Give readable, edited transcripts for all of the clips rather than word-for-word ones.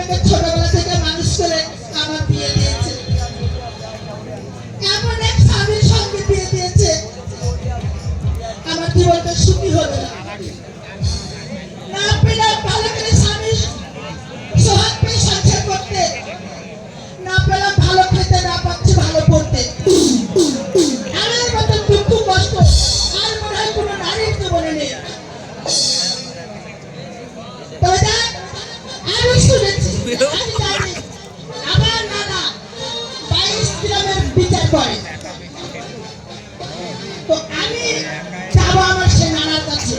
আমাকে ছোটবেলা থেকে মানুষ করে আমার বিয়ে দিয়েছে, এমন এক স্বামীর সঙ্গে বিয়ে দিয়েছে আমার জীবনটা সুখী হলো না। না পেলে ভালো করে স্বামী সোহাগ পেয়ে সংসার করতে, না পেলাম ভালো খেতে, না পাচ্ছি ভালো পড়তে। আমার মতন দুঃখ কষ্ট আর মনে হয় কোনো নারীর জীবনে নেই। আমি শুনেছি, আমি জানি আমার নানা 22 গ্রামের বিচার করে। তো আমি যাবো আমার সে নানার কাছে।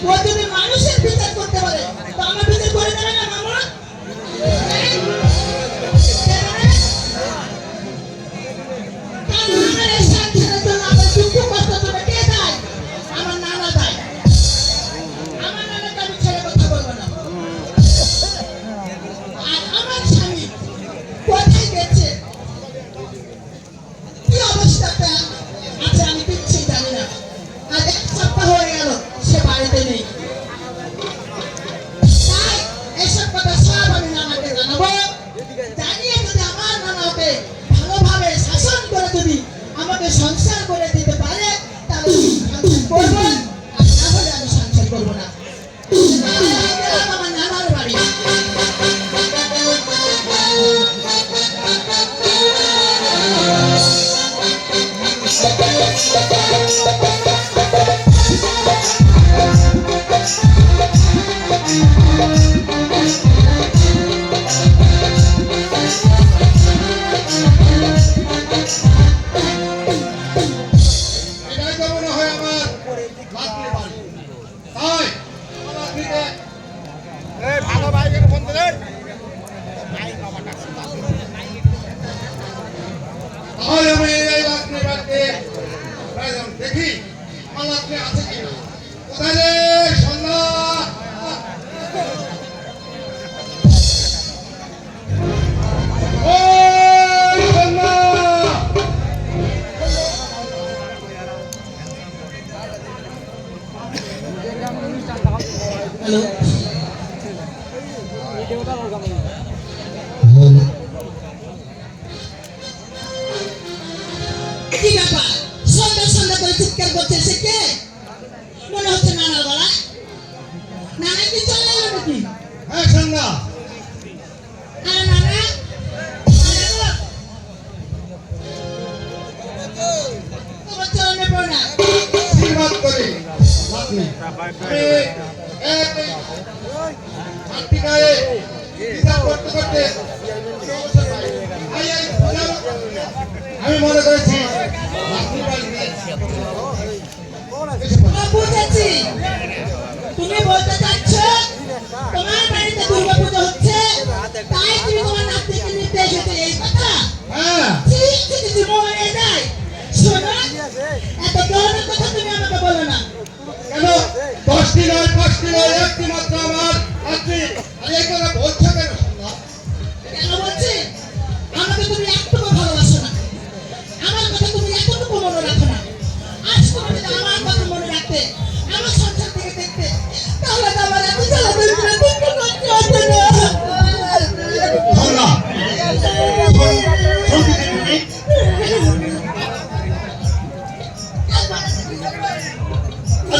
ও যদি মানুষের বিচার করতে পারে তো আমার বিচার করে দেবে না মামা? আমার নানা দেয়, আমার নানাকে আমি ছেড়ে কথা বলবো না। আর আমার স্বামী কোথায় গেছে, কি অবস্থাটা আছে আমি কিচ্ছুই জানি না। আজ 1 সপ্তাহ হয়ে গেল সে বাড়িতে নেই। তাই এসব কথা সব আমি নানাকে জানাবো। জানিয়ে যদি আমার নানাকে ভালোভাবে শাসন করে যদি আমাকে সংসার করে দিতে পারে তাহলে আমি সংসার করবো, আর না হলে আমি সংসার করবো না। আমার নানার বাড়ি। দেখি আছে কিনা। কোথায় রে সন্ধ্যা? হ্যালো, কি ব্যাপার? সন্ধ্যা সন্ধ্যা করে চিৎকার করছে সে কে? মনে হচ্ছে নানার গলা। নানা কি চলে এলো নাকি? হ্যাঁ সন্ধ্যা। আরে নানা, তোমার চরণে প্রণাম। আশীর্বাদ করি। আমি মনে করেছি বুঝেছি, তুমি বলতে চাচ্ছ তোমার বাড়িতে দুর্গা পুজো হচ্ছে, তাই তুমি তোমার নাতিকে নিতে এসেছো, এই কথা? ঠিক ঠিক মনে যায়। শোনো, এত ধরনের কথা তুমি আমাকে বলো না। কেন 10টি নয় 5টি নয় 1টি মাত্র আমার আছে। এই কথা বলছো কেন? কেন বলছি? আমাকে তুমি একটুকু ভালোবাসো না, আমার কথা তুমি এতটুকু মনে রাখো না। আজ তুমি যদি আমার কথা মনে রাখতে, আমার সংসার থেকে দেখতে, তাহলে তো আমার এত জ্বালা যন্ত্রণা দুঃখ কষ্ট হতো না।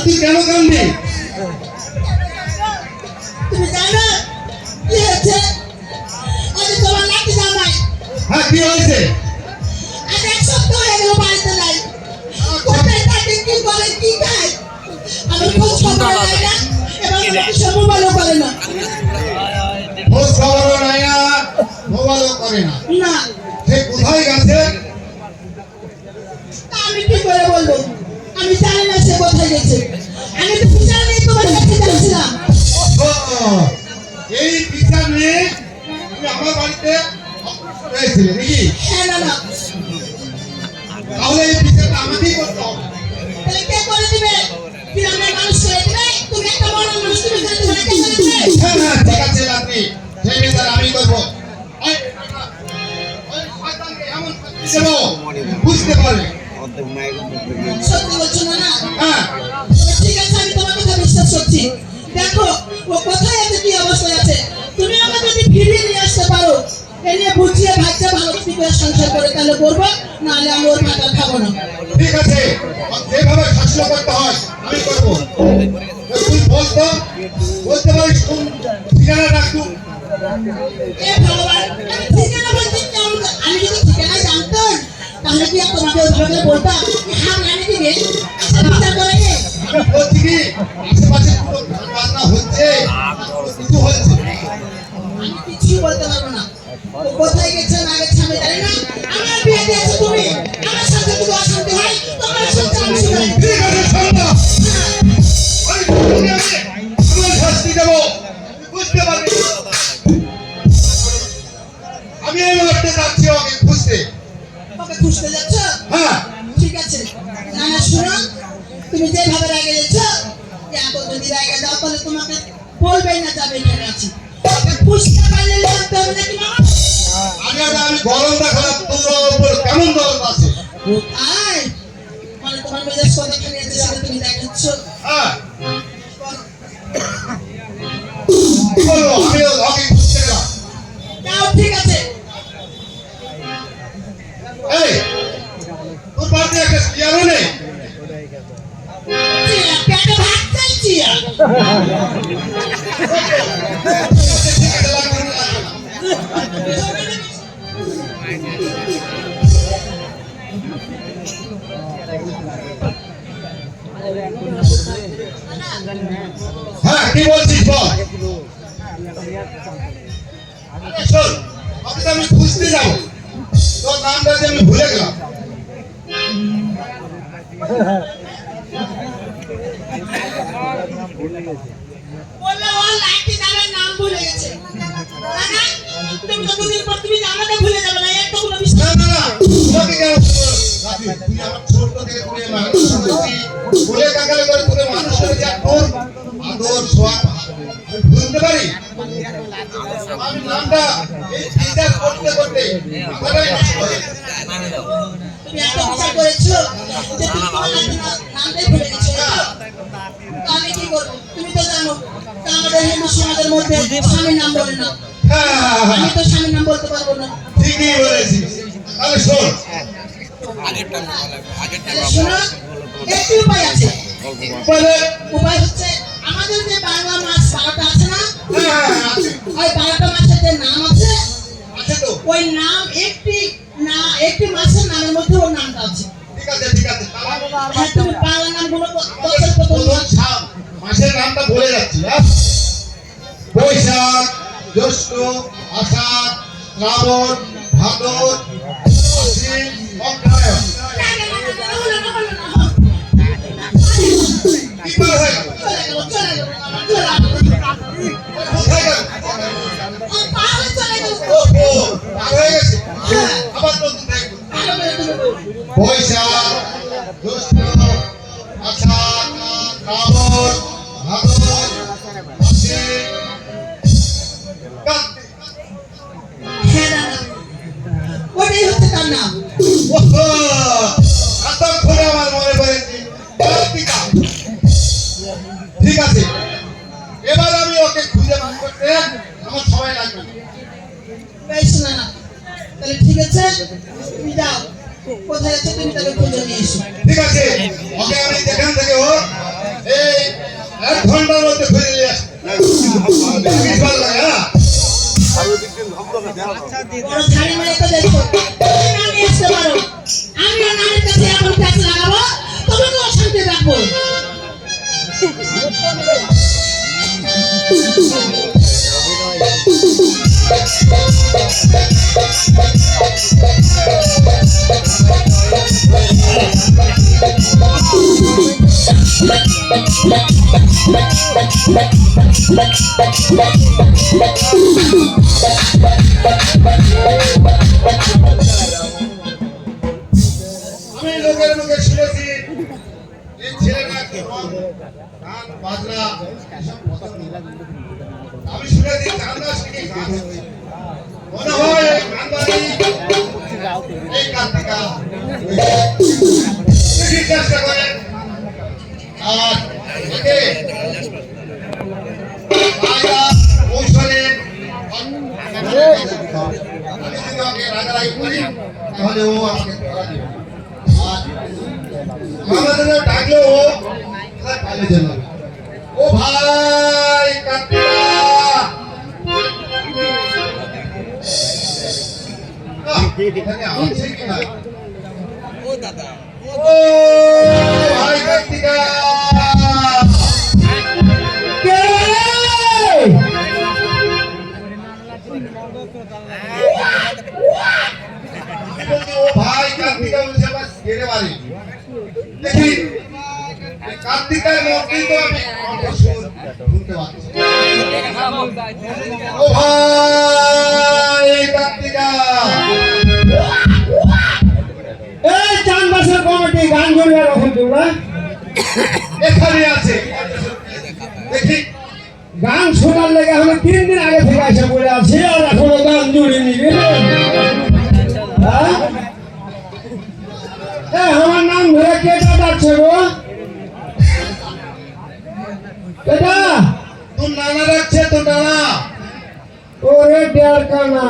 তুই কেন কান্দি? তুমি জানো কি হয়েছে? আজ তোমার নাতি জামাই। হ্যাঁ কি হয়েছে? আজ 1 সপ্তাহ হয়ে গেল বাড়িতে নাই। কোথায় থাকে, কি করে, কি খায় আমার খোঁজ খবর নাই না, এবং কিছু মোবাইলও করে না। খোঁজ খবরও নাই না, মোবাইলও করে না। না, সে কোথায় গেছে? তা আমি কি করে বলবো? আমি জানি না সে কোথায় গেছে। আমি তো বিচার নিয়ে তোমার কাছে যাচ্ছিলাম। এই বিচার নিয়ে তুমি আমার বাড়িতে এসেছিলে নাকি? হ্যাঁ নানা। তাহলে এই বিচারটা আমাকেই করতে হবে। তাহলে কে করে দিবে? গ্রামের মানুষ করে দিবে? তুমি একটা বড় মানুষ, তুমি করে দিবে, কে করে দিবে? হ্যাঁ হ্যাঁ ঠিক আছে আপনি সেই বিচার আমি করবো। বুঝতে পারে সত্যি বলছো না? হ্যাঁ ঠিক আছে, আমি তোমার কথা বিশ্বাস করছি, দেখো ও কোথায় আছে, কি অবস্থায় আছে, তুমি আমাকে যদি ফিরিয়ে নিয়ে আসতে পারো, এ নিয়ে বুঝিয়ে ভাবছে ভালো করে সংসার করে তাহলে করবো, নাহলে আমি ওর ভাতা খাবো না। ঠিক আছে, যেভাবে শাসন করতে হয় আমি করবো। তুই বলতে পারিস কোন ঠিকানা রাখবো? এ ভগবান, আমি ঠিকানা বলতে কেমন, আমি যদি ঠিকানা জানতাম তাহলে কি আর তোমাকে ওইভাবে বলতাম কি হাম জানি দিবে বিচার করে। আমি বলছি কি আশেপাশে কোনো গান বাজনা হচ্ছে, কিছু হচ্ছে? আমি কিছুই বলতে পারবো না, ও কোথায় গেছে না গেছে আমি জানি না। আমার বিয়ে দিয়েছো তুমি, আমার সাথে যদি অশান্তি হয় তোমার সাথে আমি শুনে ঠিক আছে, শোনো, আমি তোকে আমার শাস্তি দেবো, তুই বুঝতে পারবি না। আমি এই মুহূর্তে যাচ্ছি ওকে খুঁজতে। ওকে খুঁজতে যাচ্ছ? হ্যাঁ, ঠিক আছে, না না শোনো, তুমি যেভাবে রেগে যাচ্ছ, এত যদি রেগে যাও তাহলে তোমাকে বলবেই না যাবে এখানে আছি। ওকে খুঁজতে পারলে লাগতে হবে নাকি মা? আমি গরম দেখালাম, তোমরা উপর কেমন গরম আছে? আয় মানে তোমার মেজাজ কথা খালি আছে সেটা তুমি দেখাচ্ছ। হ্যাঁ, কি বলবো, আমি ওকে খুঁজতে গেলাম। তাও ঠিক আছে, এই তোর বাড়িতে একটা চেয়ারও নেই? চিয়া, পেটে ভাত চাইছি আর। ঠিক আছে, লাগবে না, লাগবে না। হ্যাঁ, কি বলছিস বল? আরে শোন, ওকে তো আমি খুঁজতে যাবো, তোর নামটা যে আমি ভুলে গেলাম। বললে ও লাইটি দামের নাম ভুলে গেছে। দাদা, তুমি তো দুদিন পর তুমি আমাকে ভুলে যাবে না, এর তো কোনো না বিশ্বাস না না, তোকে কেন রাখি? তুই আমার ছোট থেকে করে মানুষ করেছি, বলে কাকালে করে তোকে মানুষ করে যা তোর আদর সোয়াদ আমি ভুলতে পারি? আমি নামটা এই চিন্তা করতে করতে মাথাটাই নষ্ট হয়ে গেছে। তুমি এত বিচার করেছো যে তুমি তোমার নামটাই ভুলে গেছো। তো আমি কি করবো? তুমি তো জানো তা আমাদের হিন্দু সমাজের মধ্যে স্বামীর নাম বলে না। হ্যাঁ, হ্যাঁ, আমি হ্যাঁ, তো স্বামীর নাম বলতে পারবো না। ঠিকই বলেছিস। তাহলে শোন, তাহলে শোনো, একটি উপায় আছে। বলে উপায় হচ্ছে আমাদের যে বাংলা মাস 12টা আছে না, হ্যাঁ, হ্যাঁ, আছে, ওই 12টা মাসের যে নাম আছে, আছে তো। ওই নাম একটি মাসের নামের মধ্যে ওর নামটা আছে। ঠিক আছে, ঠিক আছে। তাহলে হ্যাঁ, তুমি বাংলা নামগুলো আমাদের প্রথম মাসের নামটা বলে যাচ্ছি। হ্যাঁ, বৈশাখ, জ্যৈষ্ঠ, আষাঢ়, শ্রাবণ, ভাদর, আশ্বিন, অগ্রহায়ণ। কি করে হয়ে গেল? কোথায় গেল? ওহো, পার হয়ে গেছে। আবার নতুন থেকে বল। বৈশাখ, জ্যৈষ্ঠ, আষাঢ়, শ্রাবণ, ভাদর, আশ্বিন, কার্তিক। ওটাই হচ্ছে তার নাম। ওহো, এতক্ষণে আমার মনে পড়েছে, কার্তিকা। ঠিক আছে, এবার আমি ওকে খুঁজে বার করতে আমার সময় লাগবে না। বেশ না, তাহলে ঠিক আছে, তুমি যাও, কোথায় আছে তুমি তাকে খুঁজে নিয়ে এসো। ঠিক আছে, ওকে আমি যেখান থেকে হোক এই 1 ঘন্টার মধ্যে খুঁজে নিয়ে আসবো। বেশ ভালো লাগে, হ্যাঁ? বড় ঝাড়ি মেরে তো দেখো, তুমি না নিয়ে আসতে পারো, আমিও নামের কাছে এখন প্যাচ লাগাবো, তোমাকে অশান্তি রাখবো। আমি লোকের মুখে শুনেছি এই ছেলেটা কেমন গান বাজনা এসব পছন্দ করে। আমি শুনেছি চান্দা শিখে গান হচ্ছে। মনে হয় এই গান বাজি এই কার্তিকা দেখি চেষ্টা করেন আর একে লড়াই করি তাহলে ও আমাকে ধরা দেবে আর আমাদের ডাকলে ও পালে জন্য ও ভাই কার্তিকা এখানে আছে কি না ও ভাই কার্তিকা কে? ও ভাই কার্তিকা বলছে আমার ঘেরে বাড়ি দেখি কার্তিকার মধ্যে তো আমি শুনতে পাচ্ছি ও ভাই কার্তিকা এই চানবাসের কমিটি গান জড়িয়ে রাখুন তোমরা এখানে আছে দেখি গান শোনার লেগে আমি 3 দিন আগে থেকে এসে পড়ে আছি আর এখনো গান জুড়ে নিবি আমার নাম ধরে কেটা ডাকছে গো কেটা তোর নানা রাখছে তোর নানা ওরে ডেয়ার কানা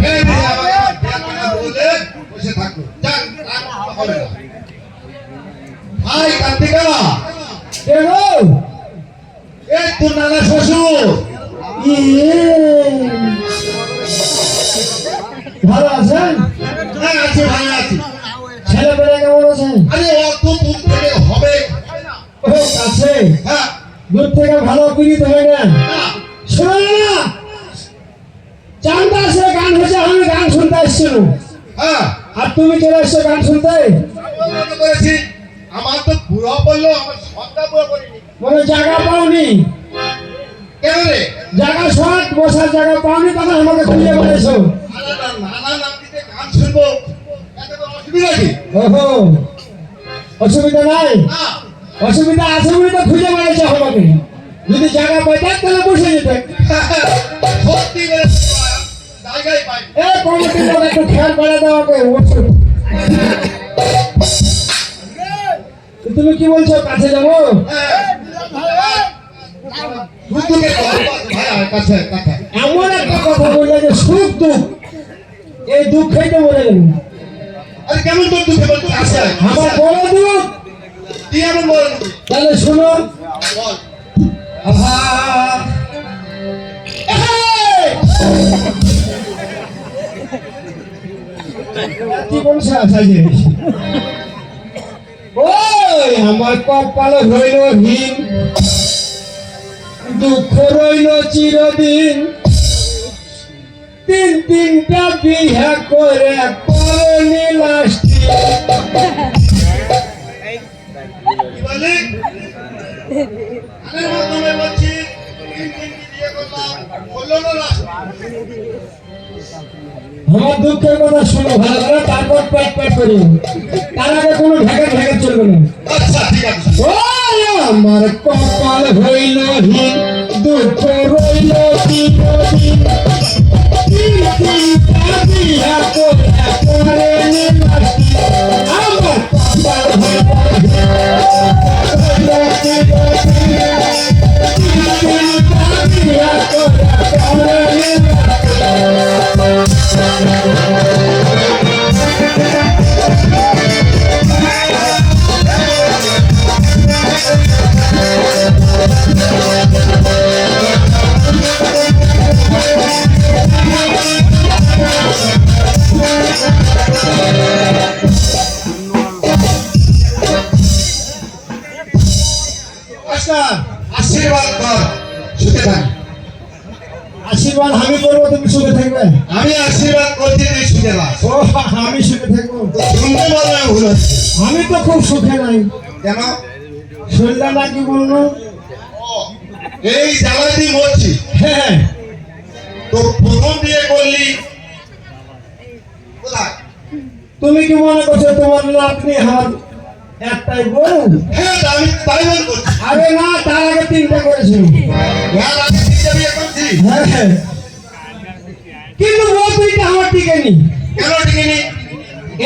এই যে আমার নানা বলে বসে থাকো যাক আর হবে না ভাই কার্তিকা কে গো এই তোর নানা শ্বশুর ইয়ে ভালো আছেন হ্যাঁ আছে ভাই আছে ছেলে পেলে কেমন আছেন আরে অত দূর থেকে হবে ও কাছে হ্যাঁ দূর থেকে ভালো পীড়িত হয় না না শোনো না চান্দাসে গান হয়েছে আমি গান শুনতে আসছিলাম হ্যাঁ আর তুমি চলে এসছো গান শুনতে আমি মনে করেছি আমার তো বুড়ো বললো আমার সন্ধ্যা বুড়ো করিনি মানে জায়গা পাওনি কেন রে জায়গা শর্ট বসার জায়গা পাওনি তখন আমাকে খুঁজে বেড়েছো আলাদা নানা নাতিতে গান শুনবো এত কোনো অসুবিধা কি ওহো অসুবিধা নাই না অসুবিধা আছে বলে তো খুঁজে বেড়েছো আমাকে যদি জায়গা পাইতে তাহলে বসে যেতে সত্যি বলেছি জায়গায় পাই এই কমিটির লোক একটু খেয়াল করে দাও আমাকে বসো। তুমি কি বলছো কাছে যাবো দুঃখের ভাই আমার কাছে কথা এমন একটা কথা বললে যে সুখ দুঃখ এই দুঃখেই তো বলে গেল আরে কেমন তোর দুঃখে বলতে আছে আমার বড় দুঃখ তুই এমন বল তাহলে শুনো বল আহা! এই! কি বলছে আসাইয়ে ওই আমার কপালে হইল হীন দুঃখ রইল চিরদিন 3-3টা বিহা করে করেনি লাস্টি কি বললি আরে মাধ্যমে বলছি তিন তিনটি বিয়ে করলাম বললো না লাস্ট আমার দুঃখের কথা শোনো ভালো করে তারপর পেট পেট করি তার আগে কোনো ঢেকে চলবে না আচ্ছা ঠিক আছে ও আমার কপাল হইল হীন দুঃখ রইল চিরদিন 3-3টা বিহা করে করেনি লাস্টি আমার কপাল হইল হীন চিরদিন 3-3টা বিহা করে করেনি আচ্ছা আশীর্বাদ কর সুখে থাক আশীর্বাদ আমি করবো তুমি সুখে থাকবে আমি আশীর্বাদ করছি তুই সুখে থাক ও আমি সুখে থাকবো শুনতে বললে ভুল হচ্ছে আমি তো খুব সুখে নাই কেন শরীরটা নাকি বললো ও, এই জ্বালাতি মরছি হ্যাঁ তো প্রথম বিয়ে করলি কোথায় তুমি কি মনে করছো তোমার নাতনি আমার একটাই বউ হ্যাঁ আমি তাই মনে করছি আরে না তার আগে 3টা করেছিল ইয়ার আগে তিনটা বিয়ে করছি হ্যাঁ কিন্তু বউ 2টা আমার টিকেনি কেন টিকিনি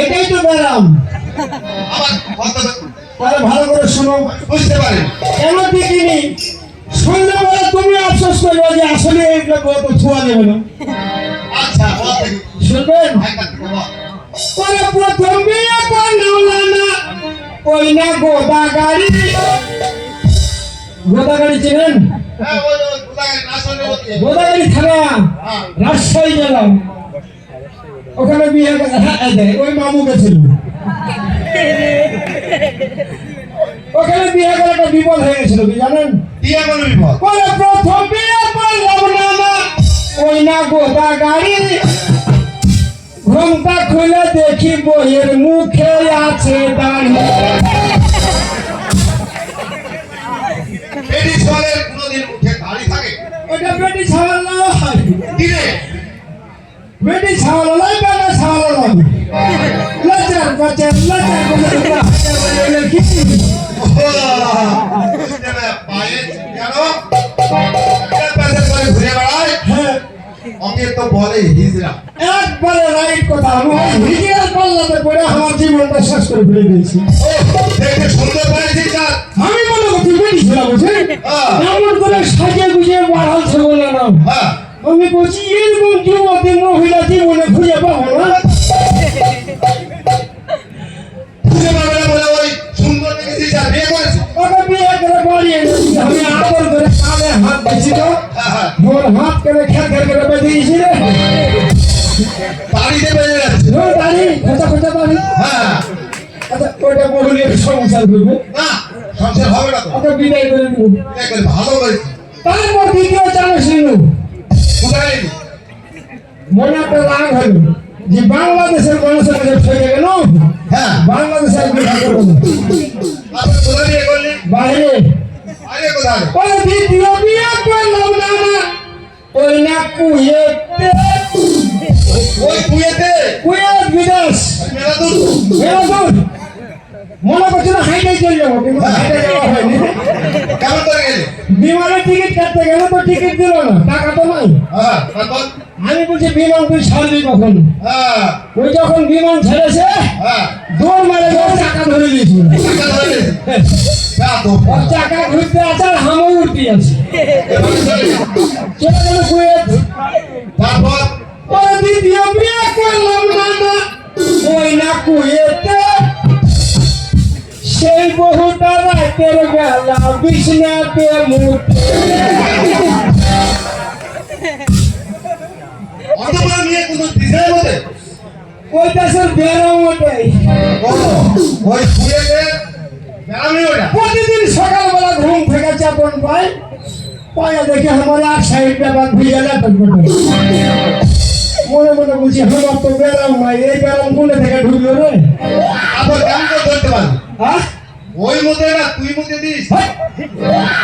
এটাই তো ব্যারাম আমার কথা তাহলে ভালো করে শোনো বুঝতে পারি কেন টিকিনি সন্ধ্যাবেলা তুমি আফসোস করবে যে আসলে এইগুলো বউ তো ছোঁয়া দেবে না আচ্ছা বল দেখি। শুনবেন? হ্যাঁ কাকু বাবা ওরে প্রথম বিয়ে করলাম না ওই না গোদা গাড়ি। গোদা গাড়ি চেনেন? হ্যাঁ ওই কোথায় না শুনে ওকে গোদা গাড়ি থানা হ্যাঁ রাজশাহী গেলাম, ওখানে বিয়ে ওই মামু গেছিল, ওখানে বিয়ে করে একটা বিপদ হয়ে গেছিল কি জানেন? দিয়ে বলবি বিপদ ওরে প্রথম বিয়ে করলাম না ওই না গোদা গাড়ি, ঘুমটা খুলে দেখি বইয়ের মুখে আছে দাঁড়িয়ে। বেটি সলের কোনদিন মুখে দাড়ি থাকে ওটা বেটি ছাওয়ালা হয়, দিনে বেটি ছাওয়ালা নয়, বেটা ছাওয়ালা নয়, লাচার বাচার লাচার বলে কি বুঝতে না পায়ে কেন পাশে করে ঘুরে বেড়ায় হ্যাঁ ওকে তো বলে হিজড়া একবারে রাইট কথা। আমি হিজড়ার পাল্লাতে পড়ে আমার জীবনটা শেষ করে ফেলে দিয়েছি। ও দেখতে সুন্দর পাইছিস স্যার আমি মনে করছি বেটি ছিল বুঝে এমন করে সাজিয়ে গুজিয়ে বাড়াচ্ছে বলে না, হ্যাঁ আমি বলছি এরকম যুবতী মহিলা জীবনে খুঁজে পাবো না। খুঁজে পাবে না বলে ওই সুন্দর দেখেছিস স্যার বিয়ে করেছে ওকে বিয়ে করে বাড়িয়ে এনেছি, আমি আদর করে কানে হাত দিয়েছি তো হ্যাঁ হ্যাঁ ওর হাত করে খের খের করে বেঁধে দিয়েছি রে। বাড়িতে বেজে যাচ্ছে ও দাঁড়ি খোঁচা খোঁচা দাঁড়ি। হ্যাঁ আচ্ছা ওটা বহুলের সংসার করবে, না সংসার হবে না তো ওকে বিদায় করে দেবো। একবার ভালো করেছি তারপর দ্বিতীয় চালে ছিল কোথায় মনে একটা রাগ হলো যে বাংলাদেশের মানুষের কাছে ফেলে গেল, হ্যাঁ বাংলাদেশের বিয়ে করবো আপনি কোথায় বিয়ে করলেন বাইরে। আরে কোথায় ওই দ্বিতীয় বিয়ে করলাম না ওই না কুয়েতে, ওই কুয়েতে কুয়েত বিদেশ মেলা দূর মেলা দূর। মনে করছি না হাইটাই চলে যাবো, কিন্তু হাইটে যাওয়া হয়নি। কেমন করে গেলে বিমানের টিকিট কাটতে গেলে তো টিকিট দিল না, টাকা তো নাই। হ্যাঁ তারপর আমি বলছি বিমান তুই ছাড়বি কখন? হ্যাঁ ওই যখন বিমান ছেড়েছে হ্যাঁ দৌড় মারে গেলে চাকা ধরে দিয়েছিল। টাকা ধরে যা তো ওর চাকা ঘুরতে আছে আর হামও উঠতে আছে, চলে গেল কুয়েত। তারপর ওই দ্বিতীয় বিয়ে করলাম না ওই না কুয়েতে, সেই বহুটা রাতের বেলা বিছনাতে মুতে। অত বড় নিয়ে কোনো দিশার মধ্যে ওই দেশের বেড়াও ওটাই, ও ওই কুয়েতে মেলামি ওটা প্রতিদিন সকালবেলা ঘুম থেকে চাপন পায়, পায়া দেখে আমার আর সাইডটা বাদ ভিজে যাবে। মনে মনে বলছি আমার তো বেড়াও নাই, এই বেড়াম কোনে থেকে ঢুকলো রে? আবার কেমন করে ধরতে পারবি হ্যাঁ ওই মধ্যে না তুই মধ্যে দিস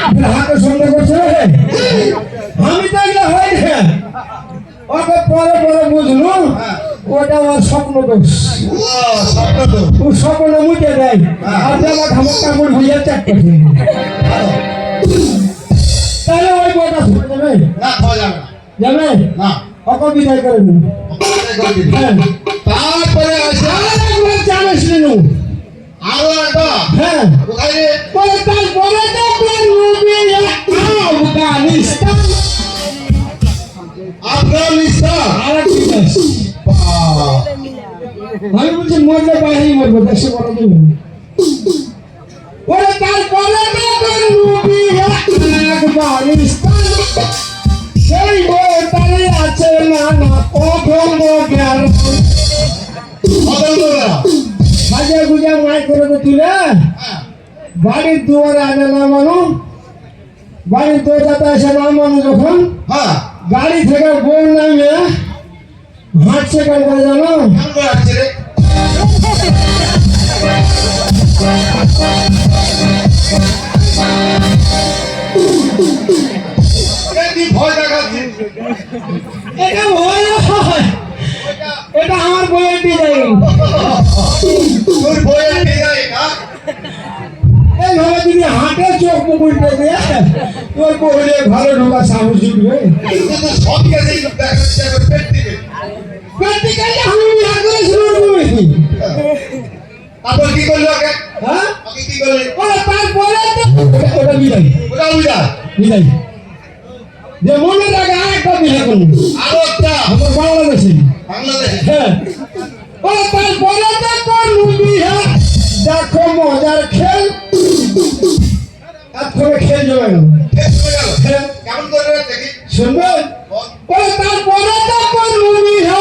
আপনার হাতে সন্দেহ করছে রে? আমি তো এগুলো হয় না, ওকে পরে পরে বুঝলো ওটা আমার স্বপ্ন দোষ, ও স্বপ্ন তো ও স্বপ্ন মুটে দেয় আর আমার ঘামক কাপড় ভুইয়া চাক করছে। ভালো তাহলে ওই বইটা শুনে যাবে না খাওয়া যাবে না যাবে না ওকে বিদায় করে দিন। অপরাধ করে দিবি। হ্যাঁ তারপরে আসে আরেকবার জানিস নিনু। আরো একটা হ্যাঁ কোথায় রে পরে তারপরে তো আফগানিস্তান আফগানিস্তান আরেকটি দেশ। বাহ! আমি বলছি মরলে বাইরেই মরবো, দেশে বড় দিন। ওরে তারপরে আফগানিস্তান, সেই বইটারে আছে নানা অধম জ্ঞান। অদম্য না। সাজা গুজা মাই করে তো তুলে হ্যাঁ, বাড়ির দুয়ারে আনে না মানু, বাড়ির দরজাতে এসে না মানু যখন হ্যাঁ, গাড়ি থেকে বউ নামে হাঁটছে কেন করে জানো? কেমন করে আসছে রে? এ কি ভয় দেখাচ্ছিস? এটা ভয় নয়, এটা আমার বইয়ের ডিজাইন। তোর বইয়ের ডিজাইন, হ্যাঁ? এইভাবে যদি হাঁটে চোখ মুকুলটা দিয়ে তোর বউরে ভালো ঢোকা সাহস জুটবে। কিন্তু তো সব কেসেই দেখাচ্ছে একবার পেট দিবে। প্র্যাকটিক্যালি আমি বিয়ে করেছিল তুমি, তারপর কি করলি ওকে? হ্যাঁ ওকে কি করলি? ওরা তারপরে তো ওটা বিদায় ওটা বুঝা। বিদায়। যে মনে রাখে আরেকটা বিয়ে করবো আরো একটা আমার বাংলাদেশে। বাংলাদেশে হ্যাঁ বলে তারপরে তো করবো বিয়ে, দেখো মজার খেল। এক্ষণে খেল জমে গেল। শেষ হয়ে গেল। হ্যাঁ কেমন করে দেখি শুনবেন? বল। বলে তারপরে তো করবো বিয়ে,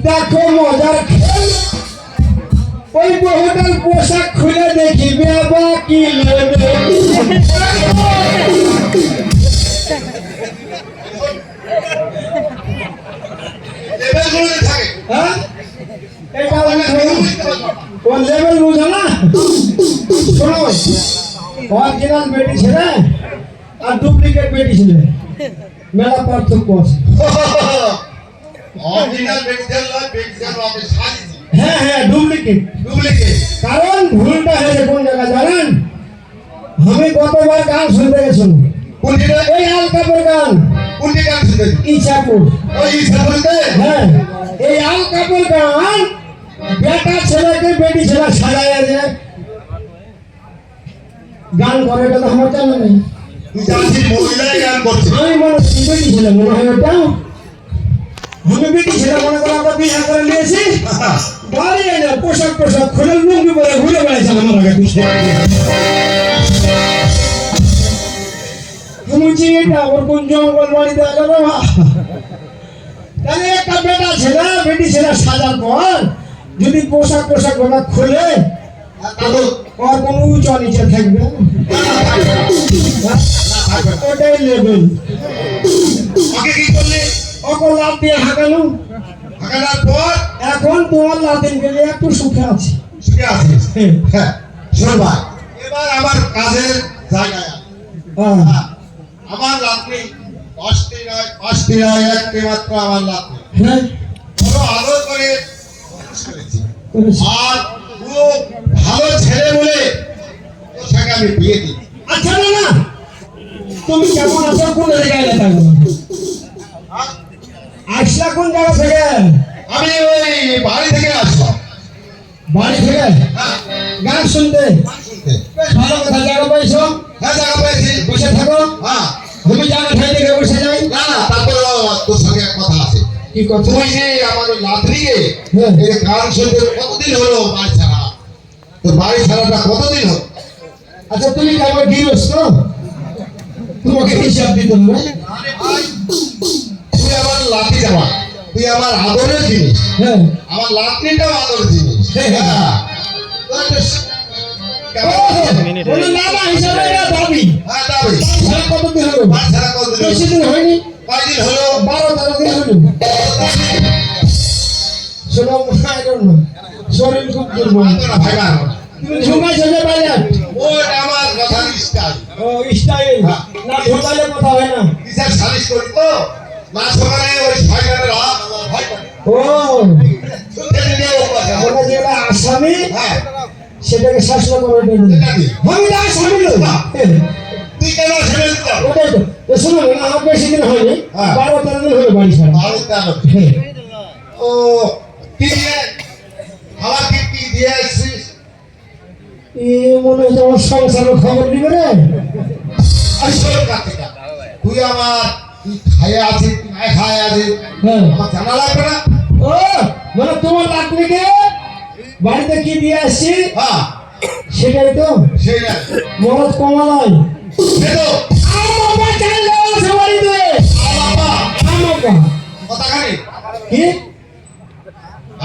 দেখো মজার খেল। ওই বহুটার পোশাক খুলে দেখি বাবা কি নেবে। লেভেলগুলো থাকে হ্যাঁ এটা বুঝতে পারবো না। কোন লেভেল বুঝো না? শোনো, অরিজিনাল বেটি ছেলে আর ডুপ্লিকেট বেটি ছেলে মেলা পার্থক্য আছে। অরিজিনাল বেটিদের লয়, বেটিদের লয় সাজিয়েছে হ্যাঁ হ্যাঁ ডুপ্লিকেট। ডুপ্লিকেট। কারণ ভুলটা হয়েছে কোন জায়গায় জানেন? আমি গতবার গান শুনতে গেছিলাম, কোনটি রে? এই আলকাপুর গান, কোনটি গান শুনতে? ইচ্ছাপুর। ওই ইচ্ছাপুরীতে? হ্যাঁ এই আলকাপুর গান বেটা ছেলেকে বেটি ছেলে সাজায় যে গান করে, এটা তো আমার জানা নেই। তুই জানছিস মহিলাই গান করছে। আমি মনে করি বেটি ছেলে মনে হয় ওটা। আমি বেটি ছেলে মনে করে আমরা বিয়ে করে নিয়েছি, বাড়ি এনে পোশাক পোশাক খুলে লুঙ্গি পরে ঘুরে বেড়াইছে আমার আগে পিছিয়ে। তুমি এটা আমার কোন জঙ্গল বাড়িতে আলো বাবা। তাহলে একটা বেটা ছেলে বেটি ছেলে সাজার পর যদি পোশাক পোশাক ওরা খুলে তাহলে ওর কোনো উঁচা নিচে থাকবে, ওটাই লেভেল। ওকে কি করলি? ওকে লাভ দিয়ে হাঁকানো। হাঁকানোর পর এখন তোমার লাতিন গেলে একটু সুখে আছে। শুকে আছিস। হ্যাঁ। হ্যাঁ শোন ভাই, এবার আমার কাজের জায়গায় আয়। হ্যাঁ। আমার লাতনি 5টি নয় একটি মাত্র আমার লাতনি। হ্যাঁ বড় আদর করে মানুষ করেছি। করেছি। আর খুব ভালো ছেলে বলে তোর সঙ্গে আমি বিয়ে দিই। আচ্ছা না না তুমি কেমন আছো, কোন জায়গায় থাকো? আসলা কোন জায়গা থেকে? আমি ওই বাড়ি থেকে আসলাম। বাড়ি থেকে হ্যাঁ, গান শুনতে। গান শুনতে। বেশ ভালো কথা, জায়গা পাইছো, হ্যাঁ জায়গা পেয়েছি। বসে থাকো। হ্যাঁ আমি জায়গা ঠাই থেকে বসে যাই। না না, তারপরেও তোর সঙ্গে এক কথা আছে। কি কথা? তুই যে আমার ওই লাতনিকে হ্যাঁ। এই গান শুনতে কতদিন হলো বাড়ি ছাড়া? তোর বাড়ি ছাড়াটা কতদিন হলো? আচ্ছা তুমি কি আমার গৃহস্থ? তোমাকে হিসাব দিতে হবে। আরে ভাই, তুই আমার লাতি যাওয়া, তুই আমার আদরের জিনিস। হ্যাঁ আমার লাতনিটাও আদরের জিনিস। হ্যাঁ, হ্যাঁ। হ্যাঁ। তো একটা কেমন? বলে না না হিসাবে এটা দাবি। হ্যাঁ, দাবি। ছাড়া কতদিন হলো? বাড়ি ছাড়া কতদিন বেশি হলো? দিন হয়নি, কয়দিন হলো? 12-13 দিন হলো। শোনো I don't know, শরীর খুব দুর্বল। মানতো না ভাই, মানতো না। তুমি ঝুঁকাইছো যে বাইরে। ওটা আমার কথার স্টাইল। ও স্টাইল না, ঝুঁকাইলে কথা হয় না। বিচার সালিশ করি তো, না সকালে ওই শয়তানের ভয় করে। ও শুনতে দিলে ও কথা। ওটা যেটা আসামি হ্যাঁ, সেটাকে শাসন করে দেবে। এটা কি? আমি না আসামি লোক। তুই কেন ছেড়ে দিতে? ওটাই তো। তো শুনুন না, আমার বেশি দিন হয়নি, হ্যাঁ। 12-13 দিন হলো বাড়ি ছাড়া। ভালো তাহলে। হ্যাঁ। ও কি দিয়ে খাবার কি দিয়ে আসছিস? এ মনে হচ্ছে আমার সংসারের খবর দিবে রে। আসল কাছে তুই আমার কি খাইয়ে আছিস কি নাই খাইয়ে আছিস হ্যাঁ। আমার জানা লাগবে না? ও মানে তোমার লাকড়িকে বাড়িতে কি দিয়ে আসছি হ্যাঁ, সেটাই তো সেই না মরদ কমালয়। বেরো। বাবা চাল আছে বাড়িতে। আলাপা আমাকে কথাখানি, কি?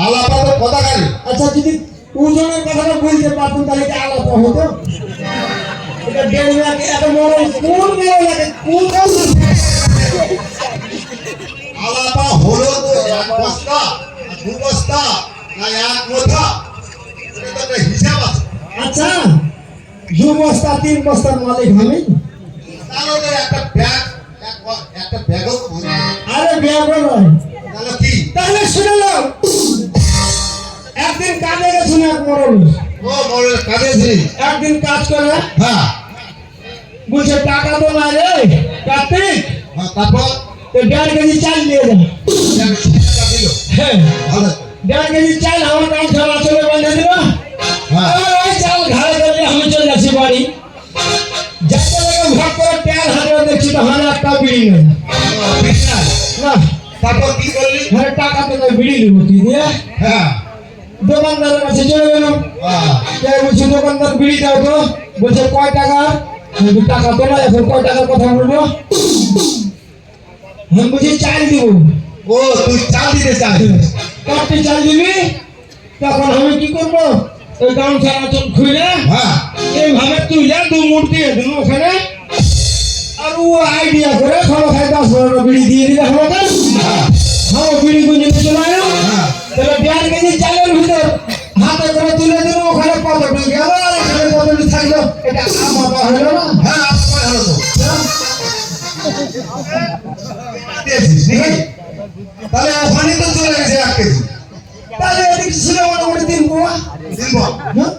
আলাপা তো কথাখানি। আচ্ছা যদি ওজনের কথাটা বলতে পারতাম তাহলে কি আলাদা হতো? এটা দেড় লাখ এত মরদ কোন মেয়ে লাগে কোন আলাপা হলো তো এক বস্তা, দু বস্তা না এক মোটা, এটা তো একটা হিসাব আছে। আচ্ছা 2 বস্তা 3 বস্তার মালিক আমি। তাহলে একটা ব্যাগ একটা ব্যাগও তো ভরি। আরে বিয়া নয়, তাহলে কি? তাহলে শুনে নাও। একদিন কাজে গেছিল এক মরণ, ও মোর কাজে জিনিস। একদিন কাজ করে হ্যাঁ, বলছে টাকা তো নাই রে কার্তিক, হ্যাঁ, তারপর তো 1.5 কেজি চাল নিয়ে যা। টাকা দিল। হ্যাঁ ভালো। 1.5 কেজি চাল আমার কাম ছাড়া চলে বেঁধে দিল। হ্যাঁ। ওই চাল ঘাড়ে করে আমি চলে যাচ্ছি বাড়ি। যাতে ভাগ করে 1.5 হাজার দেখছি তাহলে একটা বিড়ি নেই বিড়াল। না তারপর কি করলি? হ্যাঁ টাকা তো তাই বিড়ি নিব কি দিয়ে হ্যাঁ দোকানদারের কাছে চলে গেলাম আহ, তাই বলছি দোকানদার বিড়ি দাও তো বলছে কয় টাকা আমি বলি, টাকা তো না এখন কয় টাকার কথা বলবো আমি বলছি চাল দিব ও তুই চাল দিতে চাস? কাপটি চাল দিবি তখন আমি কি করবো ওই গামছা আচল খুলে হ্যাঁ এইভাবে তুইলে দু মুঠ দিয়ে দিল ওখানে আর ও আইডিয়া করে খাওয়া খাই 10-12 বিড়ি দিয়ে দিলে আমাকে হ্যাঁ খাও বিড়ি গুঁজে চলে এলো হ্যাঁ তাহলে 1.5 কেজি চালের ভিতর হাতে করে তুলে দিল ওখানে পদটি গেল আর এখানে পদটি থাকলো এটা আমাকে হলো না হ্যাঁ আপনার ভালো তো দিয়েছিস নাকি? তাহলে ওখানে তো চলে গেছে 1 কেজি। তাহলে এদিক ছিল মোটামুটি 3 পোয়া দিলবো হ্যাঁ?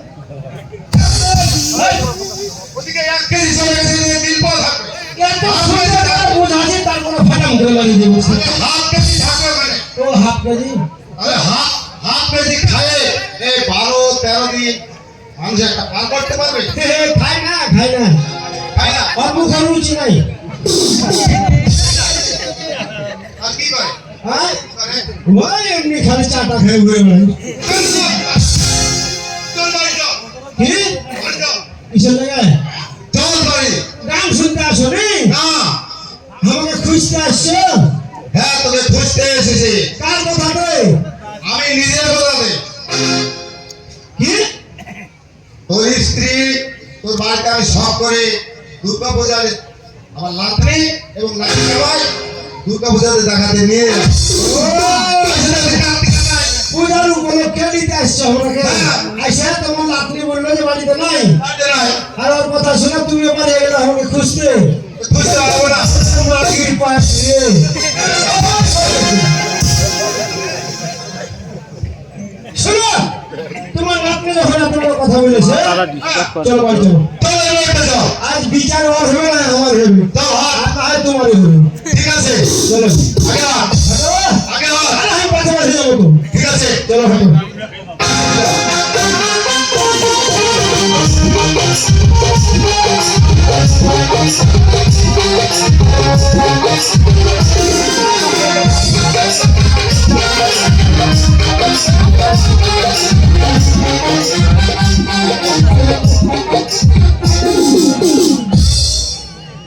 ওদিকে 1 কেজি চলে গেছে, দিলবো থাকবে। এত সুন্দর করে বোঝাচ্ছে তার কোনো ফাটাম করে লাগিয়ে দিয়ে বলছে হাফ কেজি থাকবে মানে। ও হাফ কেজি আরে হাফ কেজি খায়ে এই 12-13 দিন মানুষ একটা পার করতে পারবে? খাই না খাই না খায় না। আর মুখে রুচি নাই আর কি করে? হ্যাঁ কি করে? ওই এমনি খালি চাটা খেয়ে ঘুরে বেড়াই চল বাড়ি যাও, কি বাড়ি যাও। কিসের লাগায় চল বাড়ি। গান শুনতে আসো নি না, আমাকে খুঁজতে আসছো হ্যাঁ তোকে খুঁজতে এসেছি। কার কথাতে আমি নিজের কথাতে। কি তোর স্ত্রী তোর বাড়িতে আমি সব করে দুর্গা পূজাতে আমার নাতনি এবং নাতনি ভাই দুর্গা পূজাতে দেখাতে নিয়ে যাই। ও, পূজার উপলক্ষে নিতে আসছো আমাকে আইসা তোমার লাতনি বললো যে বাড়িতে নাই আর ওর কথা শুনে তুমি আমার এগুলো আমাকে খুঁজতে খুঁজতে পারবো না। তোমার কি পাশ দিয়ে শোনো তোমার নাতনি যখন আপনার কথা বলেছে চলো বাড়ি চলো চল এবার একটা যাও। আজ বিচার ওর হবে না আমার হবে যাও, হাট। আর তোমারই হবে ঠিক আছে, চলো আগে হাট, হাঁটো। আগে হাট। আরে আমি পাশে পাশে যাবো তো ঠিক আছে। চলো হাঁটো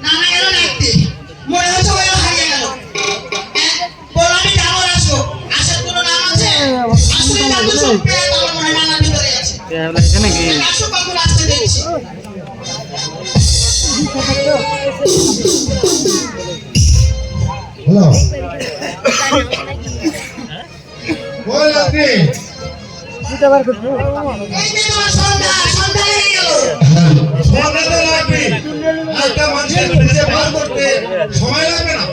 নানা গেল ডাকতে মনে হচ্ছে ওরা হারিয়ে গেল বলো আমি যাবো আসো আসার কোনো নাম আছে আসলে যাবো সব পেয়ে তোমার মনে নানার ভিতরে আছে আসো কখন আসতে দেখছি হ্যালো, ওই নাতনি। এই যে তোমার সন্ধ্যা সন্ধ্যা হয়ে গেল সন্ধ্যাতে লাগবে। একটা মানুষের খুঁজে বার করতে সময় লাগবে না?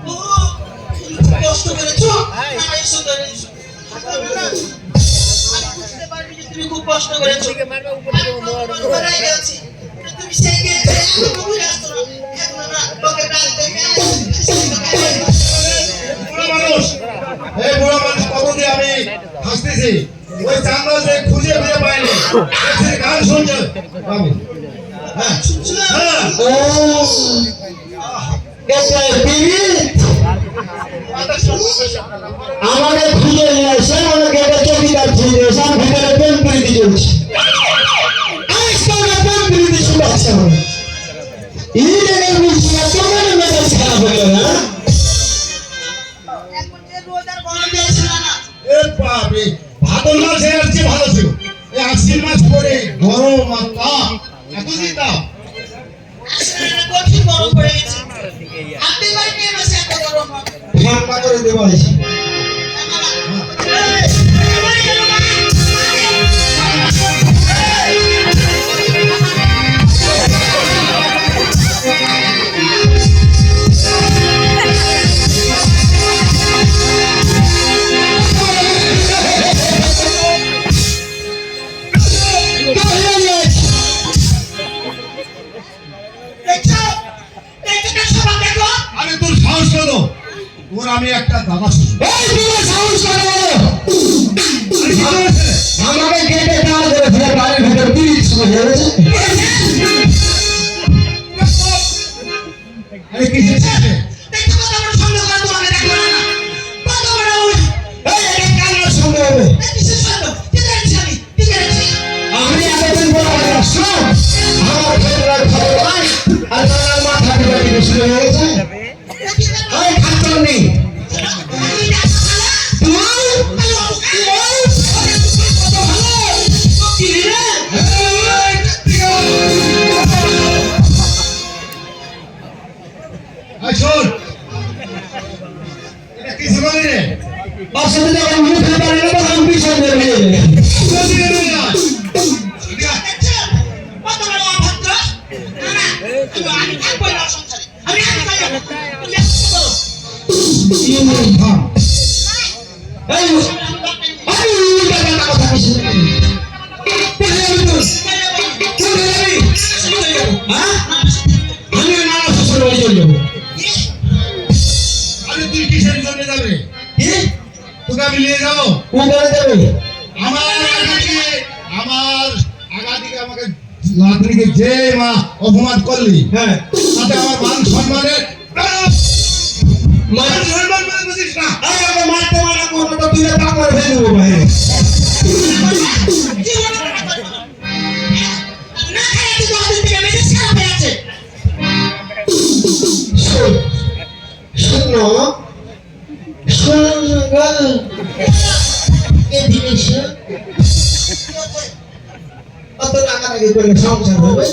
ও, তুমি কষ্ট করেছো নানা এসো তো, এসো। আমি বুঝতে পারবি যে তুমি খুব কষ্ট করেছো আমি তোমার ঘরে গেছি তুমি সেই গেছে এত ঘুরে আসতো না এখন আমরা লোকে ডাক দেখে বুড়ো মানুষ, এই বুড়ো মানুষ কতদিন আমি হাসতেছি। ওই চান্দা যে খুঁজে খুঁজে পাইনি, দেখছি গান শুনছে বাবু। হ্যাঁ, হ্যাঁ। ও এটা পিরিত আমাকে খুঁজে নিয়ে আসে আমাকে এটা চকিদার খুঁজে এসে আমি ভিতরে প্রেম প্রীতি চলছে আজকাল প্রেম প্রীতি শুনাচ্ছে আমার এই জায়গায় বুঝছি না তোমার মেজাজ খারাপ হয়ে গেল না এখন যে রোদ আর গরম দিয়েছে না এ বাপরে, ভাদর মাস এর চেয়ে ভালো ছিল। এই আশ্বিন মাস পরে গরম আর তাপ, এত চিন্তা। আসলে না কঠিন গরম পড়ে গেছে আপনি বাড়ি নিয়ে বসে এত গরম হবে ঠান্ডা করে দেওয়া হয়েছে দেখছো দেখছো সবাই দেখো আরে তোর সাহস কত? তোর আমি একটা দাদা শ্বশুর। এই তোমার সাহস করে বলো আরে ভালো ছেলে। আমাকে গেটে দাঁড় করে ফেলে বাড়ির ভিতর পিরিত শুরু হয়ে গেছে আরে কি হয়েছে? দেখতে কত বড় সন্দেহ করে তোমাকে দেখলো না কত বড় এই এটা কেন সন্দেহ হবে? কিসের সন্দেহ কি করেছি আমি কি করেছি আমি এতদিন বড় হয়ে আসলাম, আমার ফেরার খবর নাই, আর নানার মাথা ঢুকাতে শুরু হয়ে গেছে। আমি খাচ্ছ নেই আয় শোন, এটা কিছু বলি রে। বাসাতে যখন মুখে পারে না তখন পিছন দিয়ে ভেঙে যায়। জলদি করে নিয়ে আয়। এদিকে আয়। কত বড় অভদ্র না আমি থাকবো না সংসারে আমি আগে পাইলাম তুমি আসতে বলো থাম। এই আমি উল্টা পাল্টা কথা কিছু নেই। কোথায় যাবি তুই? কোথায় যাবি? হ্যাঁ? আমি নানা শ্বশুর বাড়ি চলে যাবো। আরে তুই কিসের জন্য যাবে? কি? তোকে আমি নিয়ে যাবো। কোথায় যাবে? আমার আগাদিকে আমাকে নাতনিকে যে মা অপমান করলি, হ্যাঁ তাতে আমার মান সম্মানের মান সম্মান মানে বুঝিস না। আরে আমাকে মারতে মানা করবো তো তুই তা করে ফেলে দেবো বাইরে। না খাই তুই দশ দিন থেকে মেজাজ খারাপ হয়ে আছে শোন, শোনো, শোনো গো, এদিকে এসো। অত রাগারাগি করলে সংসার হবে?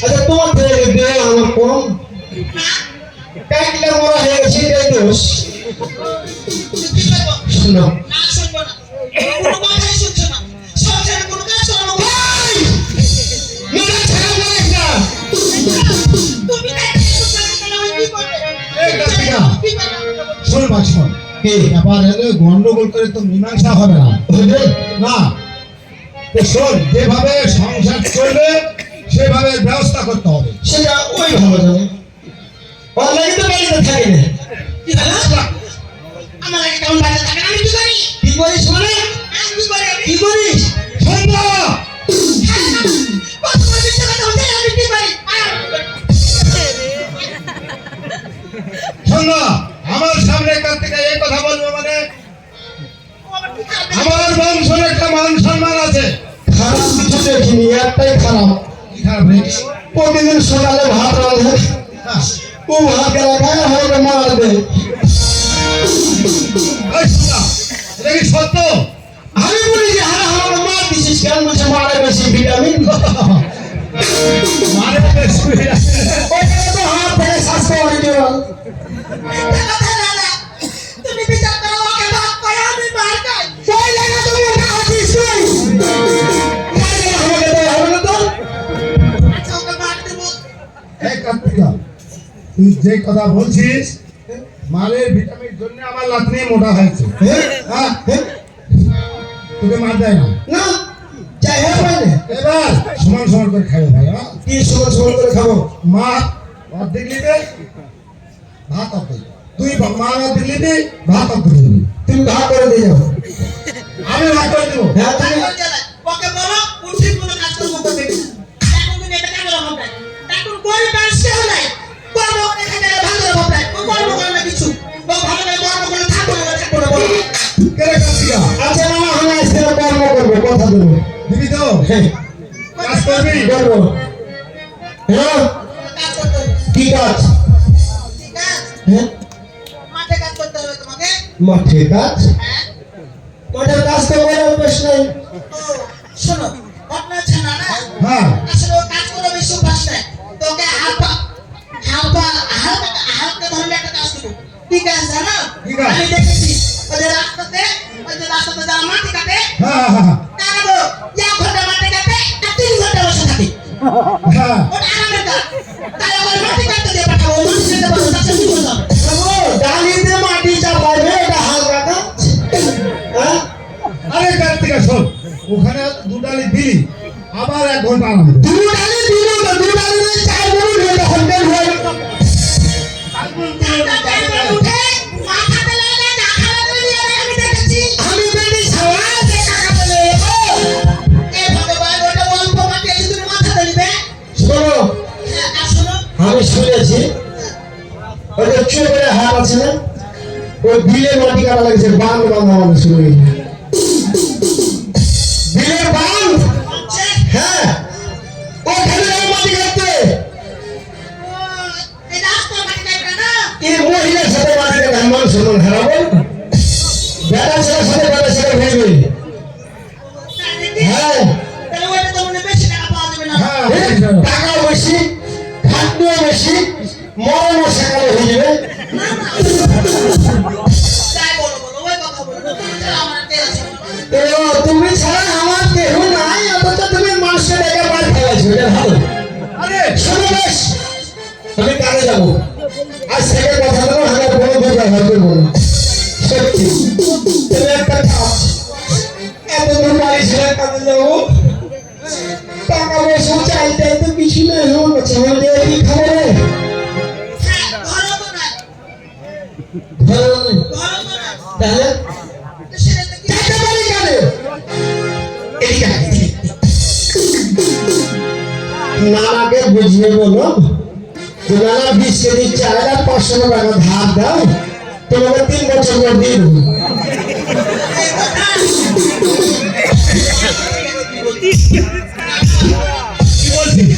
আচ্ছা তোমার থেকে বিয়ে আমার কম, কাইটলে মরা হয়ে গেছে এটাই দোষ। শোনো, না শুনবো না কোনো কথাই শুনছো না সংসারে কোনো কাজ করো না নিজের ছেলে বলিস না। তুমি না আমি কি করবে এই কার্তিকা, কি করবে শোন ভাই শোন, কি ব্যাপার হলে গন্ডগোল করে তো মীমাংসা হবে না। হবে? না, তো শোন, যেভাবে সংসার চলবে সেভাবে ব্যবস্থা করতে হবে। সেটা ওই ভালো জানে, অনলাইনে তো বাড়িতে থাকে না। কি হলো আমার লাগে কেমন বাজে থাকে আমি কি করি কি করিস মানে? আমি কি করি আমি কি করিস? শোন না, কত বড় মিথ্যা কথা বলছে আমি কি করি শোন না, আমার সামনে কার্তিকা এই কথা বলবো মানে আমার বংশের একটা মান সম্মান আছে। খারাপ কিছু দেখিনি, একটাই খারাপ। কি খারাপ রে? প্রতিদিন সকালে ভাত রাঁধে, হ্যাঁ, ও ভাত গেলা খায় আমাকে মার দে। এই শোন না, এটা কি সত্য? আমি বলি যে হ্যাঁ আমাকে মার দিছিস কেন? বলছে মারে বেশি ভিটামিন। মানে বেশ হয়ে যাচ্ছে। ওইখানে তো হাত থেকে স্বাস্থ্য অরিজিনাল। মিথ্যা কথা দাদা তুমি বিচার করো ওকে ভাগ করে আমি মার খাই সেই জায়গা তুমি ওটা আছিস তুই। আমাকে দেওয়া হবে না তো? আচ্ছা ওকে মার দেবো এই কার্তিকা, তুই যে কথা বলছিস, মালের ভিটামিন জন্য আমার লাতনি মোটা হয়েছে। হ্যাঁ? হ্যাঁ, হ্যাঁ? তোকে মার দেয় না। না, যাই হোক মানে। এবার সমান সমান করে খাবে ভাই। হ্যাঁ? কি সমান সমান করে খাবো? মা অর্ধেক নিবে, ভাত অর্ধেক। তুই মা অর্ধেক নিবি, ভাত অর্ধেক নিবি। তুমি ভাগ করে দিয়ে যাবো। আমি ভাগ করে দেবো। হ্যাঁ তুমি তারপর জ্বালায় ওকে বলো উঠির কোনো কাজ করবো করবে না এখন তুমি এটা কেন হবে এখন গরিব মানুষ কেউ নাই কর্ম করে খেতে ভালো হবে ও কর্ম করে না কিছু ও ভালো করে কর্ম করে থাকবো না বলো কে রে কার্তিকা? আচ্ছা মামা আমি আজকে কর্ম করবো, কথা দেবো। দিবি তো? হ্যাঁ কাজ করবি? করবো। হ্যাঁ কাজ করতে হবে কি কাজ? ঠিক আছে হ্যাঁ মাঠে কাজ করতে হবে তোমাকে মাঠে কাজ? হ্যাঁ মাঠের কাজ তো বলে অভ্যাস নাই। তো শোনো ঘটনা হচ্ছে না না হ্যাঁ, আসলে ও কাজ করে বেশি অভ্যাস নেই তোকে হালকা ধরলে একটা কাজ করবো ঠিক আছে জানো কি কাজ? আমি দেখেছি ওই যে রাস্তাতে যারা মাটি কাটে হ্যাঁ, হ্যাঁ, তারা তো 1 ঘন্টা মাটি কাটে আর 3 ঘন্টা বসে থাকে হ্যাঁ। ওটা আরামের কাজ তাই ওই মাটি কাটতে দিয়ে পাঠাবো ওই মাটি কাটতে পারবো তার সাথে চলে যাবে ও, ডালিতে মাটি চাপাবে, এটা হালকা কাজ। হ্যাঁ আরে কার্তিকা শোন, ওখানে দুটালি দিলি, আবার 1 ঘন্টা আরাম দে। দু ডালি দিল তো, দু ডালি দিয়ে 4 মিনিট হয়ে তখন বের হয়ে গেল। উঠে মাথাতে লাগে না খারাপ হয়ে যাবে আমি দেখেছি আমি বেটি ছাওয়া যে টাকা পেলে এ ভগবান ওটা অল্প মাটি আছে তুমি মাথাতে নিবে শোনো ওই যে চুয়ে হাত আছে না, ওই বিলের মাটি কাটা লাগছে, বাঁধ বাঁধা আমাদের শুরু হয়ে গেছে। বিলের বাঁধ, হ্যাঁ, ওখানে যাবো মাটি কাটতে। এই রাস্তার মাটি কাটবে না? এই মহিলার সাথে মাটি কাটা মান সম্মান হারাবো, বেটা ছেলের সাথে বেটা ছেলে ভেবে। তাই নাকি? হ্যাঁ তাহলে ওইটা তো মনে হয় বেশি টাকা পাওয়া যাবে না। হ্যাঁ টাকাও বেশি, খাটনিও বেশি, মরণও সেকালে হয়ে যাবে। যাই বলো বলো, ওই কথা বলো। তুমি ছাড়া আমার কে আছে বলো? তুমি ছাড়া আমার কেহ নাই, অথচ তুমি মানুষকে ডেকে মার খেলাইছো, এটা ভালো। আরে শোনো বেশ, আমি কাজে যাবো, আজ থেকে কথা দেবো, আমি আর কোনো ব্যবহার করবো না। সত্যি তুমি একটা কাজ, এত দূর বাড়ি ছেড়ে কাজে যাবো, টাকা পয়সা চাইতে তো কিছু নেই, আমার কাছে আমার দিয়ে কি খাবো রে? হ্যাঁ, ঘরও তো নাই। ভালো নেই ঘরও তো নাই। তাহলে তো সেটা তো কি? টাকা বাড়ি কানে নানাকে বুঝিয়ে বলো যে নানা 20 কেজি চাল আর 500 টাকা ধার দাও, তোমাকে 3 বছর পর দিয়ে দেবো। কি বলছিস?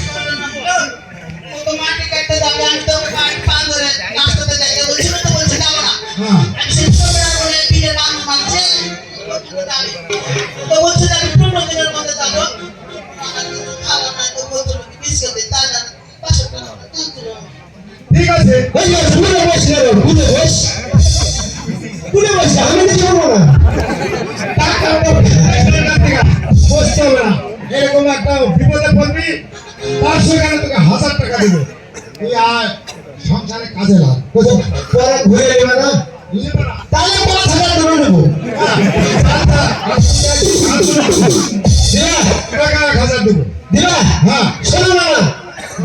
ও তো মাটি কাটতে যাবে, আমি তো ওকে মাটি পান ধরে রাস্তাতে যাইতে বলছিল, তো বলছে যাবো না। হ্যাঁ আমি সেই ছোটবেলা বলে বিলের বাঁধ মানছে, ওখানে যাবে। তো বলছে যে আমি 15 দিনের মধ্যে যাবো। আমার কিছু খাওয়া নাই, তো বলছিল কি বিস্কুট দিন, তা না 500 টাকা তুই দিলো। ঠিক আছে ওই যে ভুলে বস না রে, ভুলে বস, ভুলে বস, আমি তো যাবো না। টাকাটা বসতে হবে না, এরকম একটা বিপদে পড়বি, 500 কেন তোকে 1000 টাকা দেবে। তুই আয় সংসারে কাজে লাগ, পরে ঘুরে নেবে না, বুঝলি না? তাহলে 5,000 ধরে নেবো। দিবা টাকা 1000 দেবো। দিবা, হ্যাঁ শোনো না,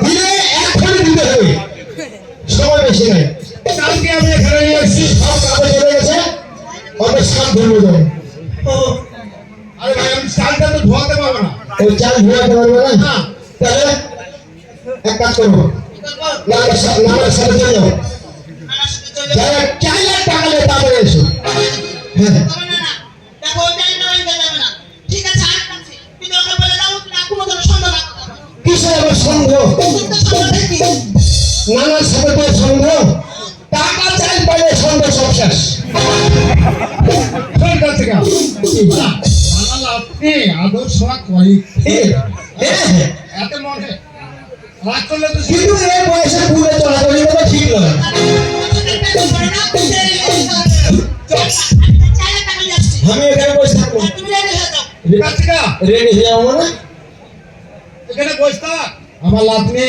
দিলে এখনই দিতে হবে, সময় বেশি নাই। কালকে আমি এখানে নিয়ে এসেছি। সব কাগজ চলে গেছে, অত সাপ ধরবো যাবে। আরে ভাই আমি চালটা তো ধোয়াতে পারবো না। ওই চাল ধোয়াতে পারবে না, না তাহলে এক কাজ করবো, কি করবো? নানার সাথে চলে যাও, আমার সাথে চলে যাবো। যারা 4 লাখ টাকা নিয়ে তারপরে এসো। হ্যাঁ, তবে না, দেখো ওই যাই না, ওই যাবে না। ঠিক আছে, আর কাছে। কিন্তু ওকে বলে দাও, না কোনো ধরনের সন্দেহ না করতে হবে। কিসের আবার সন্দেহ? কিন্তু সন্দেহ কি? নানার সাথে তো সন্দেহ, টাকা চাই পাইলে সন্দেহ সব শেষ। শোন কাল থেকে আপনি আদর্শ করি হ্যাঁ, এত মনে রাগ করলে তো কিন্তু এই বয়সে ভুলে চলাচলি করা ঠিক নয়। আমি এখানে বসে থাকবো, কাল থেকে রেডি হয়ে যাবো না। এখানে বসে থাক, আমার লাতনি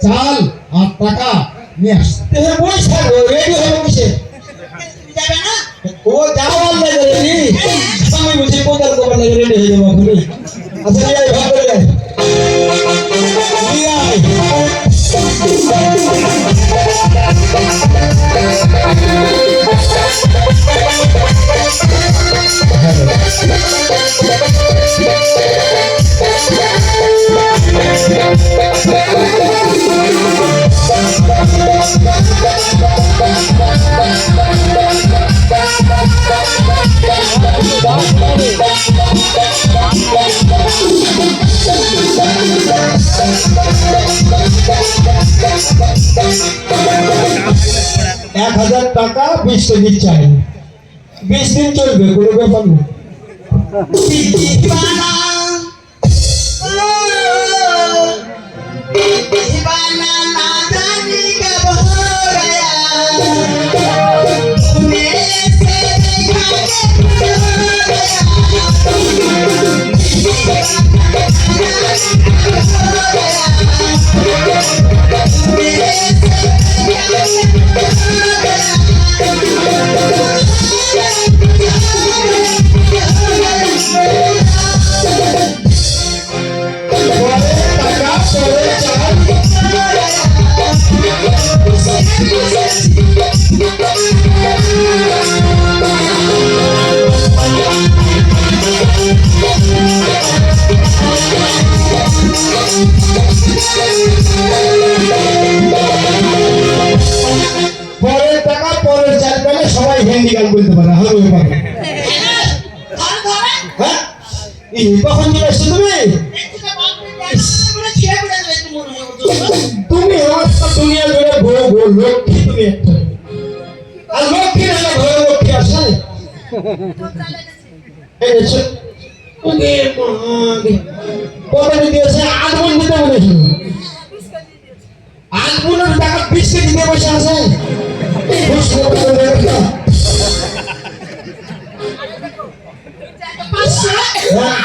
চাল আর টাকা নিয়ে আসছে। এখানে বসে থাকবো, রেডি হয়ে বসে। ও যাও আল্লাহ রেডি, আমি বুঝি কোথাও কোথাও রেডি হয়ে যাবো এখনই। আচ্ছা যাই, ভাগ করে যাই। এক 1000 টাকা 20 কেজি চাই, 20 দিন চলবে, কোনো ব্যাপার না। Yeah. হিন্দি গান বলতে পারে, আমিও পারি। ঘর ঘরে হ্যাঁ, এই কখন চলে এসছো তুমি? একটু বাপরে বলে ছেড়ে পড়ে যাবে একটু মনে হয় ওর। তুমি আমার দুনিয়া জুড়ে বউ বউ লক্ষ্মী তুমি একটা। আর লক্ষ্মী না হলে ঘরে লক্ষ্মী আসে? এই দেখছো? ওকে মাগে। কবে দিয়েছে? 8 মণ দিতে বলেছিল। 8 মণের টাকা 20 কেজি দিয়ে বসে আছে। খুশ করে একটা। 500 হ্যাঁ।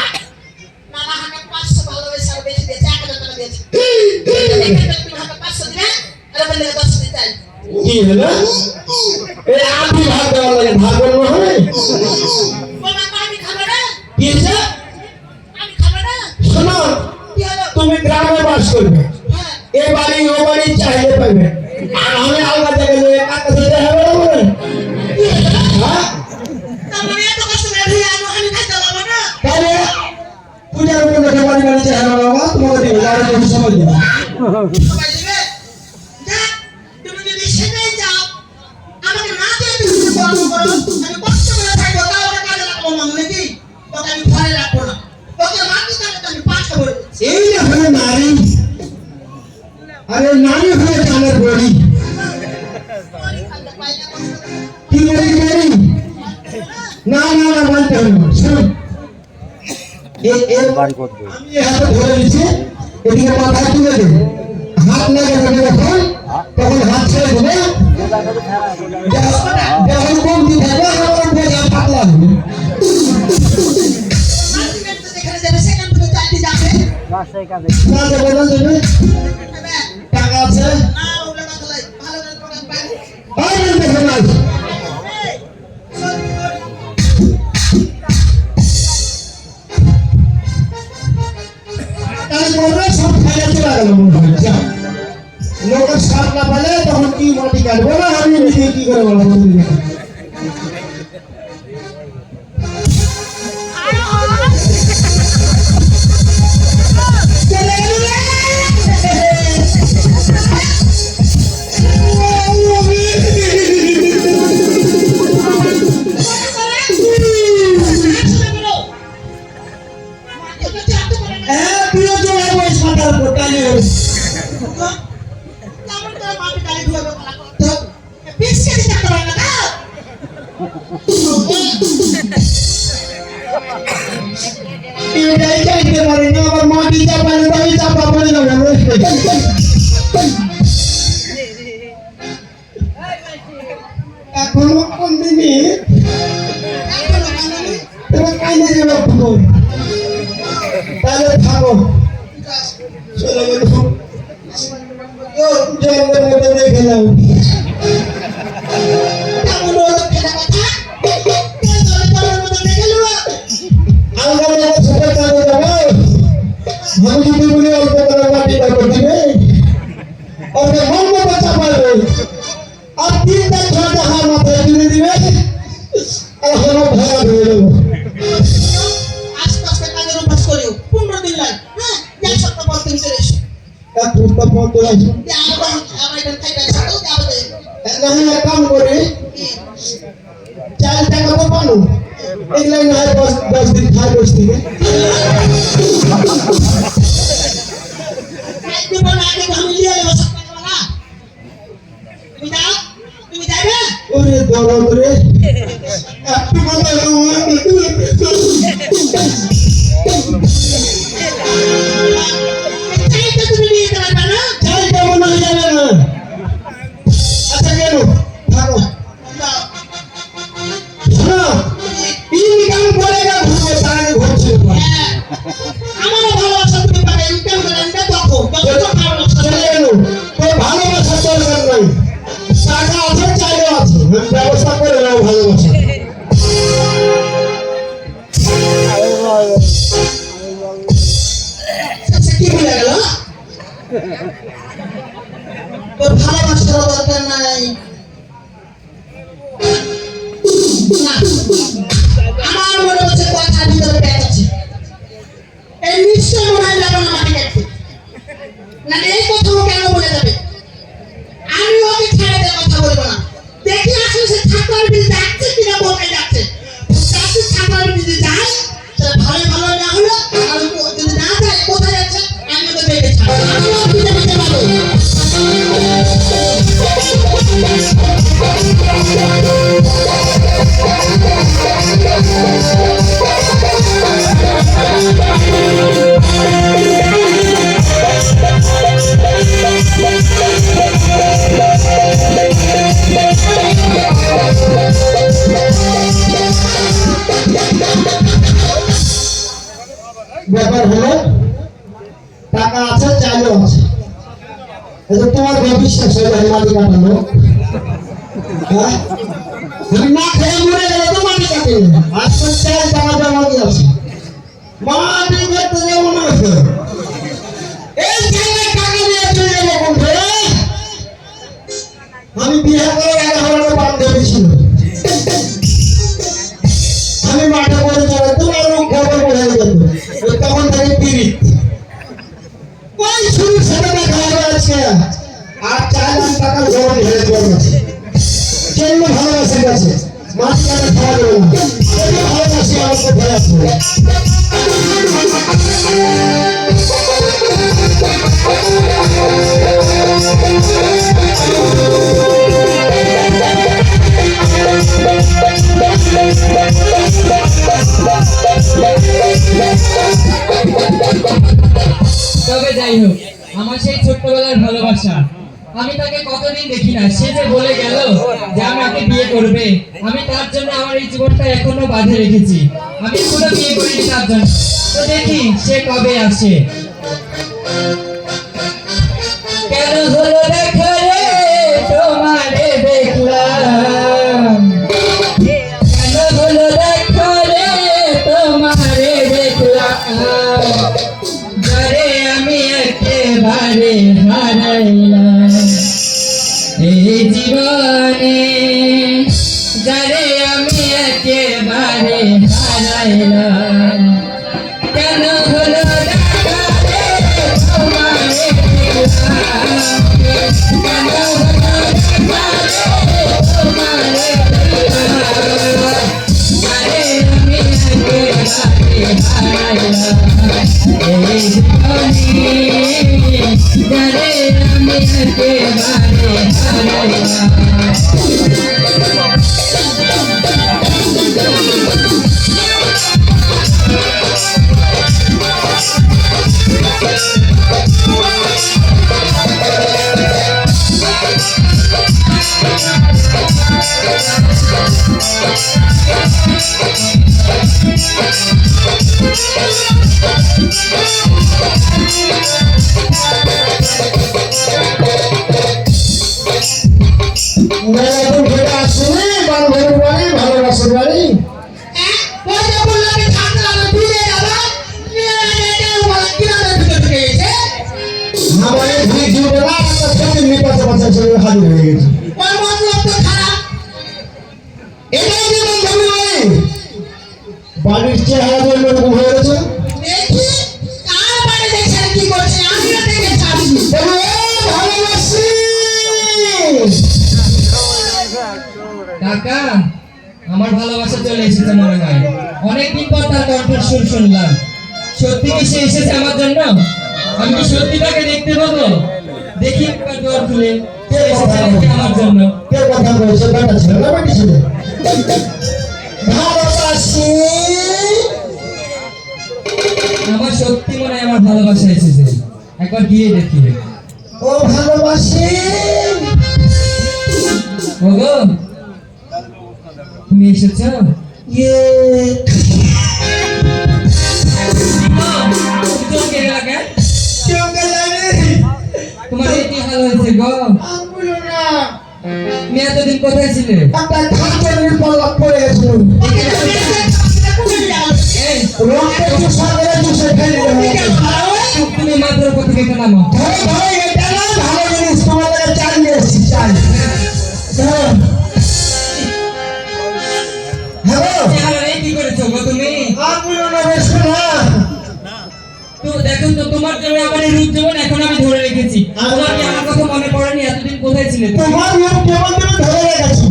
নানা হাতে 500 ভালোবেসে আর বেশি দিয়েছে 1000 টাকা দিয়েছে। তুমি হাতে 500 দিলে আর বললে 10 দিতে চাই। কি হলো? এই আপনি ভাগ দেওয়া লাগে, ভাগ করবো হবে? বলবা আমি খাবো না, কি হয়েছে? আমি খাবো না। শোনো, কি হলো? তুমি গ্রামে বাস করবে, হ্যাঁ এ বাড়ি ও বাড়ি চাইলে পাবে, আর আমি আলাদা জায়গায় যাই, কার কাছে যেতে হবে না বলে? কি হলো? হ্যাঁ? তার মানে এত কষ্ট করে ধুয়ে আনো আমি খাইতে পারবো না। তাহলে পূজার উপর দেখে বাড়ি বাড়ি চাই হবে বাবা, তোমাকে দিবে, আর একটু সময় দিবে। সবাই দিবে? যা, তুমি যদি সেটাই চাও, আমাকে না দিয়ে তুমি যদি গরম করো, আমি কষ্ট করে থাকবো, তাও ওকে কাজে লাগাবো না, মানে কি? তোকে আমি ঘরে রাখবো না। তোকে মাটি তাহলে তো আমি পাঁচ খাবো। এই না হলো নারী, আরে নারী হয়ে চালের বড়ি। কি বলি নারী? না না না বলতে হবে না। শোনো, আমি এ হাতে ধরে নিচ্ছি, এদিকে মাথায় তুলে দেবে, হাত না গেলে যখন তখন হাত ছেড়ে দেবে, যখন কমতি থাকবে তখন বোঝা পাতলা হবে। যেখানে যাবে সেখান থেকে চাইতে যাবে। না যাবে না যাবে, টাকা আছে, না ওগুলো কথা লাই, ভালো করে প্রোগ্রাম পাই। আর দেখো না। তারপরে সব খাইয়া চলে গেল মনে হয়। যা, লোকের সার না পেলে তখন কি মাটি কাটবো না, আমি নিজে কি করে বলবো? হ্যাঁ, তুইও চলে বয়স মাথার উপর টালি হবে। কেমন করে মাটি গাড়ি ধুয়াবে ভালো করতে হবে। বিস্কিট টাকা পাবে না। এটাই চাইতে পারি না, আমার মাটি চাপালে তো আমি চাপা পড়ে যাবো। এখনো কোন দিনই তোমার কাইনে যাবে ফোন, তাহলে থাকো, চলে গেল জঙ্গলের মধ্যে রেখে যাও। কেমন হলো কেনা কথা? কেন তোর তোর মতো দেখে নেবো? আমরা যখন ছোটো কাজে যাবো, আমি যদি বলি অল্প করে মাটিটা করে দিবে, ওকে মন মতো চাপাবে, আর 3-4 হাত মাথায় তুলে দিবে, আর হলো ভাড়া ধরে দেবো। আস্তে আস্তে কাজের অভ্যাস করিও। 15 দিন লাগে। হ্যাঁ, এক সপ্তাহ পর তুমি চলে এসো। এক সপ্তাহ পর তো আসবে। আমার এটা খাইতে আসো তো যাবে। নাহলে এক কাম করে, 4 টাকা তো পানো, এগুলাই না হয় 10 দিন খাই বসে থেকে। একদিন পর আগে আমি নিয়ে নেবো সপ্তাহবেলা। তুমি যাও, তুমি যাবে? ওরে দরদ রে, একটু কথা চাইতে তুমি নিয়ে যেতে পারবে না? চাই কেমন হয়ে যাবে না। আচ্ছা গেল, থাকো। যাও। শোনো, ইনকাম করে না ঘুরবে, তার আগে ঘর ছিল না। হ্যাঁ, আমারও ভালোবাসা তুমি পাবে। ইনকাম করে আনবে তখন। তখন তো ভালোবাসা চলে গেল, তোর ভালোবাসার দরকার নাই, টাকা আছে চাইলেও আছে, আমি ব্যবস্থা করে নাও ভালোবাসা। আচ্ছা, কি বলে গেল? তোর ভালোবাসার দরকার নাই। না, আমার মনে হচ্ছে কথার ভিতরে ব্যাগ আছে। এই নিশ্চয় মনে হয় যাবো না মাটি কাটতে। না এই কথাও কেন বলে যাবে? আমি ওকে ছেড়ে দিয়ে কথা বলবো না। দেখি আসলে সে ঠাকুর বিল ডাকছে গাড়ি মাটি কাটালো হ্যাঁ আমি না খেয়ে মরে গেলে তো মাটি কাটে আজকে 4 টাকা জমা দিয়ে আছে মাটি কাটতে যাবো না এই জায়গায় টাকা দিয়ে চলে যাবো কোনটা আমি বিয়ে করে 11 বান্ধবী ছিল আমি মাঠে পড়ে যাবো তোমার খবর বলে যেত তখন থেকে পিরিত ওই শুরু সাথে দেখা হবে আজকে আর 4 লাখ টাকা জমা দিয়ে চলছে জন্য ভালোবাসে গেছে মাছ কাটা খাওয়া যাবে না যদি ভালোবাসি আমাকে ভয় আসবে তবে যাই হোক আমার সেই ছোট্টবেলার ভালোবাসা আমি তাকে কতদিন দেখি না সে যে বলে গেল যে আমাকে বিয়ে করবে আমি তার জন্য আমার এই জীবনটা এখনো বাঁধে রেখেছি আমি এখনো বিয়ে করিনি তার জন্য তো দেখি সে কবে আসে কেন হলো দেখো রে তোমারে দেখলাম কেন হলো দেখো রে তোমারে দেখলাম যারে আমি একেবারে হারাইলাম এই জীবনে যারে আমি একেবারে হারাইলাম কেন হলো দেখা রে তোমারে দেখলাম কেন হলো দেখা রে তোমারে দেখলাম যারে আমি একেবারে হারাইলাম এই জীবনে যারে আমি একেবারে হারাইলাম মেয়েদের ঘরে আসলে বান্ধবীর বাড়ি ভালোবাসার বাড়ি ওই যে বললাম আমি থাকতে হবে ফিরে যাবো কিনারের ভিতর ঢুকে গেছে আমার এই দুই জীবনে একটা সত্যি নিপাশে বাচ্চা ছেলে হাজির হয়ে গেছে ওর মতলব তো খারাপ এটাই যে বান্ধবী বাড়ি বাড়ির চেহারা যে এরকম হয়ে গেছে দেখি কার বাড়ি দেখছে কি করছে আমিও দেখে ছাড়ছি ভালোবাসি কাকা আমার ভালোবাসা চলে এসেছে মনে হয় অনেকদিন পর তার কণ্ঠের সুর শুনলাম সত্যি কি সে এসেছে আমার জন্য আমি কি সত্যি তাকে দেখতে পাবো দেখি একবার দোয়ার খুলে কে এসেছে নাকি আমার জন্য কে কথা বলছে বেটা ছেলে না বেটি ছেলে ভালোবাসি আমার সত্যি মনে হয় আমার ভালোবাসা এসেছে একবার গিয়ে দেখি ও ভালোবাসি ওগো তুমি এসেছো ইয়ে চোখে লাগে চোখে লাগে তোমার এই কি হাল হয়েছে গো আঙ্গুল না তুমি এতদিন কোথায় ছিলে একটা ঘাটের পাল্লা পড়ে গেছিল এই রক্তের চুষা করে চুষে ফেলে তুমি মাত্র কোথায় থেকে নামো ভাই ভাই এটা না ভালো জিনিস তোমার লাগে চাল নিয়ে এসেছি চাল হ্যালো চেহারা এই কি করেছো গো তুমি আঙ্গুল না বেশ না তো দেখো তো তোমার জন্য আমার এই রূপ জীবন এখন আমি ধরে রেখেছি তোমার কি আমার কথা মনে পড়েনি এতদিন কোথায় ছিলে তুমি তোমার রূপ কেমন তুমি ধরে রেখেছি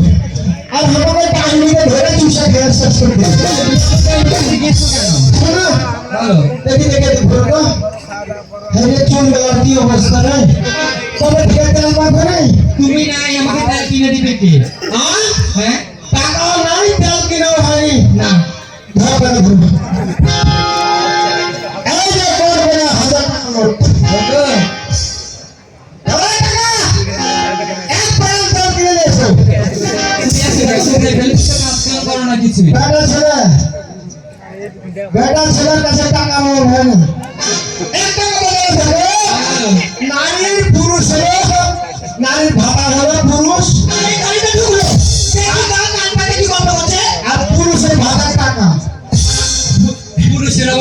আর আমাদের কাহিনীকে ধরে চুষে খেয়ে শেষ করে দিয়েছি শোনো ভালো দেখি দেখে দেখো তো হেরে চুল গলার কি অবস্থা নাই তবে খেয়ে তেল মাখো নাই তুমি নাই আমাকে তার কিনে দিবে কে হ্যাঁ টাকাও নাই তেল কিনাও হয়নি না ধরো কেন ধরো এই যে করবে না 1000 টাকা নোট ওগো এক পাল তেল কিনে দিয়েছো করো না কিছু বেটা ছেলের কাছে টাকা আমার হয় না একটা কথা বলে নারীর পুরুষের নারীর ভাতা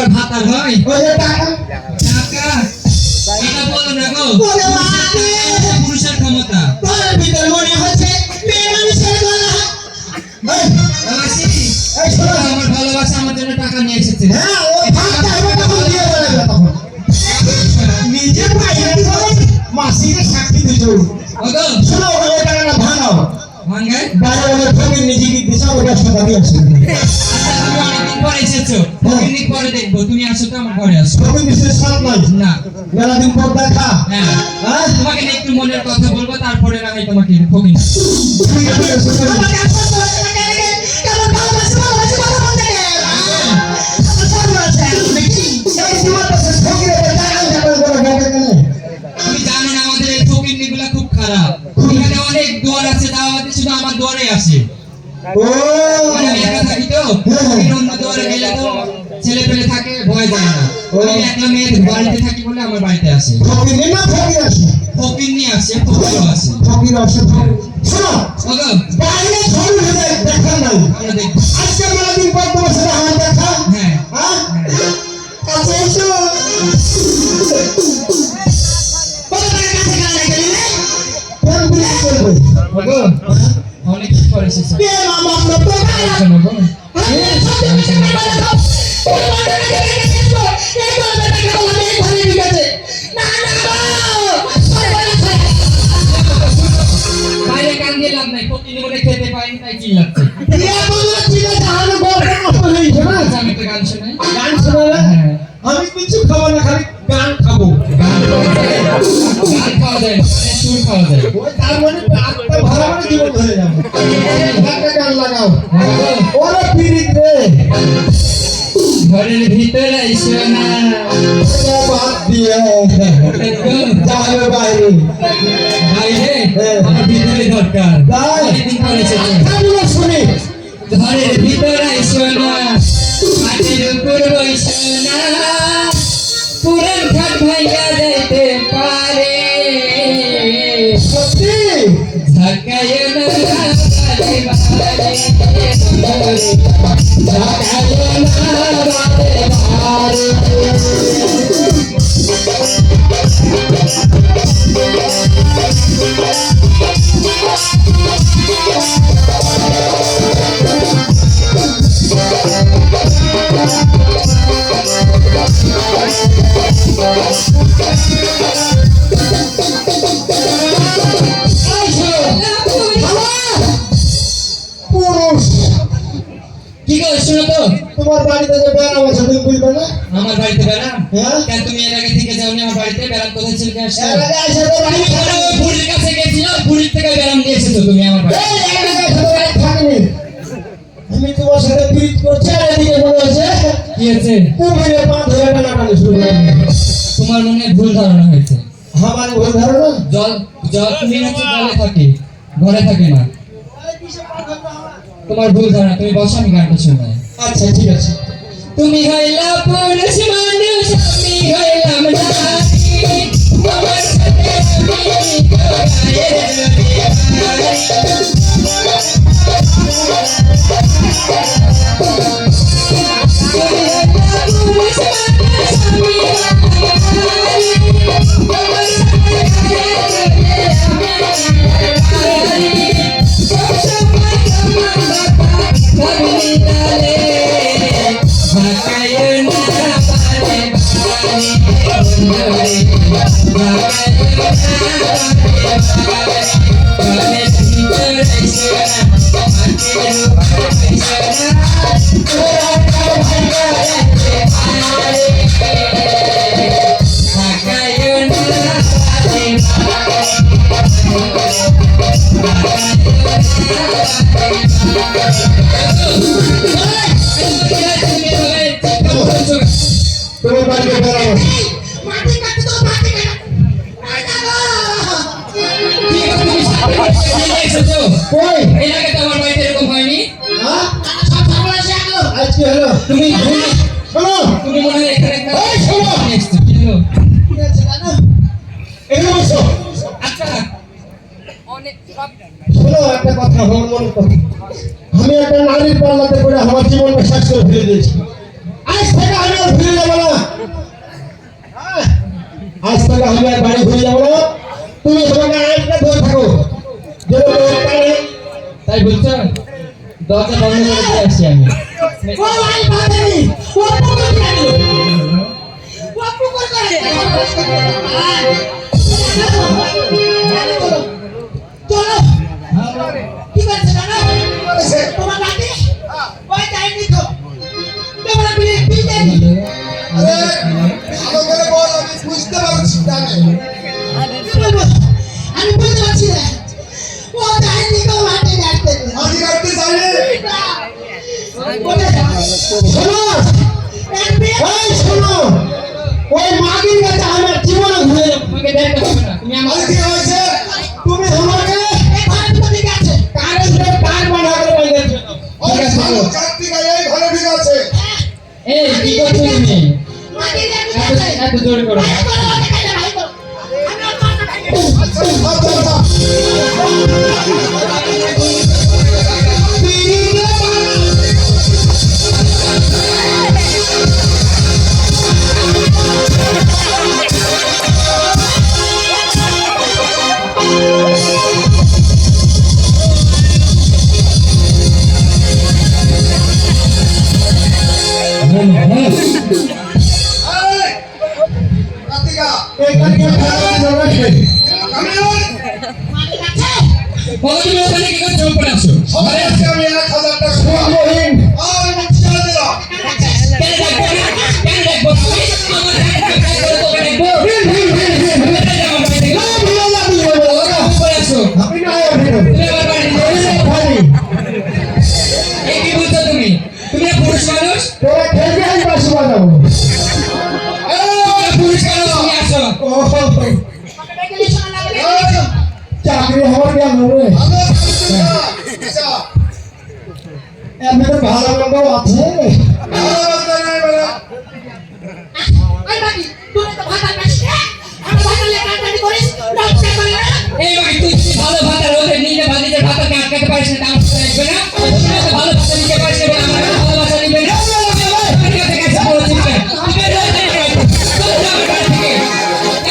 আবার ভাতা হয় ওই যে টাকা টাকা এটা বলো না গো ওরে বাবারে! পুরুষের ক্ষমতা ঘরের ভিতর মনে হচ্ছে মেয়ে মানুষের গলা। এই, মাসি এই শোনো আমার ভালোবাসা আমার জন্য টাকা নিয়ে এসেছে হ্যাঁ ও ভাতটা হবে তখন দিয়ে বেড়াবে তখন নিজে পাইলে ধরে মাসিকে সাক্ষী দিছো ওগো শোনো ওই টাকাটা ভাঙাও ভাঙ্গায় বাইরে ওদের ফকির নিজেকে দিশা ওটা টাকা দিয়ে আসবে তুমি অনেকদিন পরে এসেছো অনেকদিন পরে দেখবো তুমি আসো তো আমার ঘরে আসো ফকির নিশ্চয় সাত নাই না মেলা দিন পর দেখা হ্যাঁ হ্যাঁ তোমাকে নিয়ে একটু মনের কথা বলবো তারপরে না হয় তোমাকে ফকির ঠিক আছে শুনে আমাকে আপন করে কেন কেমন ভালোবাসি ভালোবাসি কথা বলতে গেলে আমার সর্বনাশ হয়ে গেল নাকি? এই জীবনটা সে ফকিরের টাকা যাবে বলে বলে কেন তুমি জানো না আমাদের এই ফকির গুলা খুব খারাপ এখানে অনেক দুয়ার আছে দাওয়াতে শুধু আমার দুয়ারে আসে ও মানে আমি একা থাকি তো অন্য দুয়ারে গেলে তো ছেলে পেলে থাকে ভয় যায় না আমি একলা মেয়ে বাড়িতে থাকি বলে আমার বাড়িতে আসে ফকির না ফকির আছে ফকির নিয়ে আসে ফকিরও আসে ফকির আছে শোনো ওগো বাইরে ঝড় হয়ে দেখা নাই আমরা দেখবো আজকে মেলা দিন পর তোমার সাথে আমার দেখা হ্যাঁ হ্যাঁ আচ্ছা এসো বলো তার কাছে গান লাগবে না? কোন বিয়ে করবে ওগো অনেক পরে এসেছে বিয়ে মামা আমরা তো ভালো। শোনো গো আমি সত্যি মিশে ভালো খাও। ওই বাড়িতে রেখে গেছো। এই গল্পের টাকা বলে এই ঘরে ঢুকেছে। না না সর্বনাশ হয়ে গেল। বাইরে কান দিয়ে লাভ নাই প্রতিদিন বলে খেতে পাইনি তাই চিল্লাচ্ছে বিয়ে করলে ঠিক আছে আমি গল্প নষ্ট হয়েছে না আচ্ছা, আমি একটা গান শোনাই গান শোনাবে হ্যাঁ আমি কিছু খাবো না খালি গান খাবো গান খাওয়া যায় না গানের সুর খাওয়া যায় ওই তার মানে আত্মা ভালো করে জীবন ধরে যাবো একটা গান লাগাও ওরে পিরিত রে ঘরের ভিতরে এসো না ওরে বাদ দিয়ে যাবে বাইরে বাইরে হ্যাঁ। আমার ভিতরে দরকার তাই? অনেকদিন পরে এসেছে আমি শুনি ঘরের ভিতরে এসো না মাটির উপর বসো না পুরান খাট ভাইয়া যাইতে পারে সত্যি ঝাঁকায় না বারে বারে ঝাঁকায় না বারে পুরুষ কি গো শুনো তো তোমার বাড়িতে যে বেড়াম আছে তুমি বুঝবে না আমার বাড়িতে বেড়াম হ্যাঁ কেন তুমি এর আগে থেকে যাওনি আমার বাড়িতে বেড়াম কোথায় ছিল আসছো এর আগে এসে তো বাড়ি তুমি কেন ওই বুড়ির কাছে গেছিলাম বুড়ির থেকে বেড়াম দিয়ে এসেছো তুমি আমার বাড়ি এই এর আগে এসে তো বাড়ি থাকিনি আমি তোমার সাথে পিরিত করছি আর এদিকে মনে হচ্ছে কি হয়েছে কুমিরের পা ধরে টানাটানি শুরু করে তোমার মনে ভুল ধারণা হয়েছে আমার ভুল ধারণা জল জল তুমি হচ্ছে জলে থাকে ঘরে থাকে না তোমার ভুল ধারণা তুমি বসো আমি গানটা শোনাই আচ্ছা ঠিক আছে তুমি হইলা পুরুষ মানুষ আমি হইলাম নারী তোমার সাথে আমি গায়ের তোমার বাড়িতে বেড়াম আছে মাটি কাটতে তো মাটি কাটা। না গো। কই এর আগে তো আমার বাড়িতে এরকম হয়নি হ্যাঁ সব সর্বনাশ হয়ে গেল। আজকে হলো তুমি শোনো তুমি মনে হয় এখানে একটা এই শোনো। এসছো, কি হলো? কি হয়েছে জানো? এখানে বসো আচ্ছা শোনো একটা কথা আমার মনে কথা আমি একটা নারীর পাল্লাতে পড়ে আমার জীবনটা শেষ করে ফেলে দিয়েছি আজ থেকে আমি আর ফিরে যাবো না। আজ থেকে আমি আর বাড়ি ফিরে যাবো না। তুমি তোমাকে আরেকটা ধরে থাকো যেন লোক পারে। তাই বলছো? দরজা বন্ধ করে দিয়ে আসছি আমি। ও ভাই বাঁধেনি ও পুকুর কেন ও পুকুর করে চলো কি করছে জানো তোমার বাড়ি ওই টাইমই তো তোমরা বিয়ে বিয়ে আরে ভালো করে বল, আমি বুঝতে পারছি না। আমি বুঝতে পারছি না ও টাইমই তো মাঠে যাচ্ছে আমি কাটতে চাইলে শোনো, ওই শোনো, ওই মাগির কাছে আমার জীবনে ঘুরে যাবো। তোমাকে দেখতে হবে না, তুমি আমার আরে কি হয়েছে? তুমি আমাকে কারেন্টের তার বাঁধা করে বাইরে দিও। ওই শালো কার্তিকা এই ঘরে ঠিক আছে। এই কি করছো তুমি? এত জোর করো না। আচ্ছা আচ্ছা এই কার্তিকা এখানে খেলা চলছে। আমি ওই বলো তুমি ওখানে কি করে চোখ পড়ে আছো? সবাই আজকে আমি 1000 টাকা মহিন, আর আমি ছেড়ে দিলাম। কেন দেখবো না? কেন দেখবো? আমার কাজ করে তোকে দেখবো? কোথায় যাবো বাড়ি থেকে? না ভুলে যাবি বাবা। চুপ করে আছো। আমি না আসবো। তুমি আমার বাড়ি থেকে এসো। খালি এই কি বলছো তুমি? তুমি না পুরুষ মানুষ? তোরা খেলবি আমি বাসি বাজাবো। তোমরা পুরুষ মানুষ, তুমি আসো। ও চাকরি হওয়ার গেল রে। আচ্ছা এমনি তো ভালো মন্দ আছে। ভালো বার্তা নেই বলে এই ভাই তুই কি ভালো ভাতা রোদে নিজে বাড়িতে ভাতাকে আটকাতে পারিস না, তার লাগবে না? তুমি তো ভালো ভাতা নিতে পারিস না, আমার ভালোবাসা নিবে না? আমার কাছে কাছে বলছিস না। তুমি বের হয়ে যাও এখান থেকে। চলে যাও আমার বাড়ি থেকে।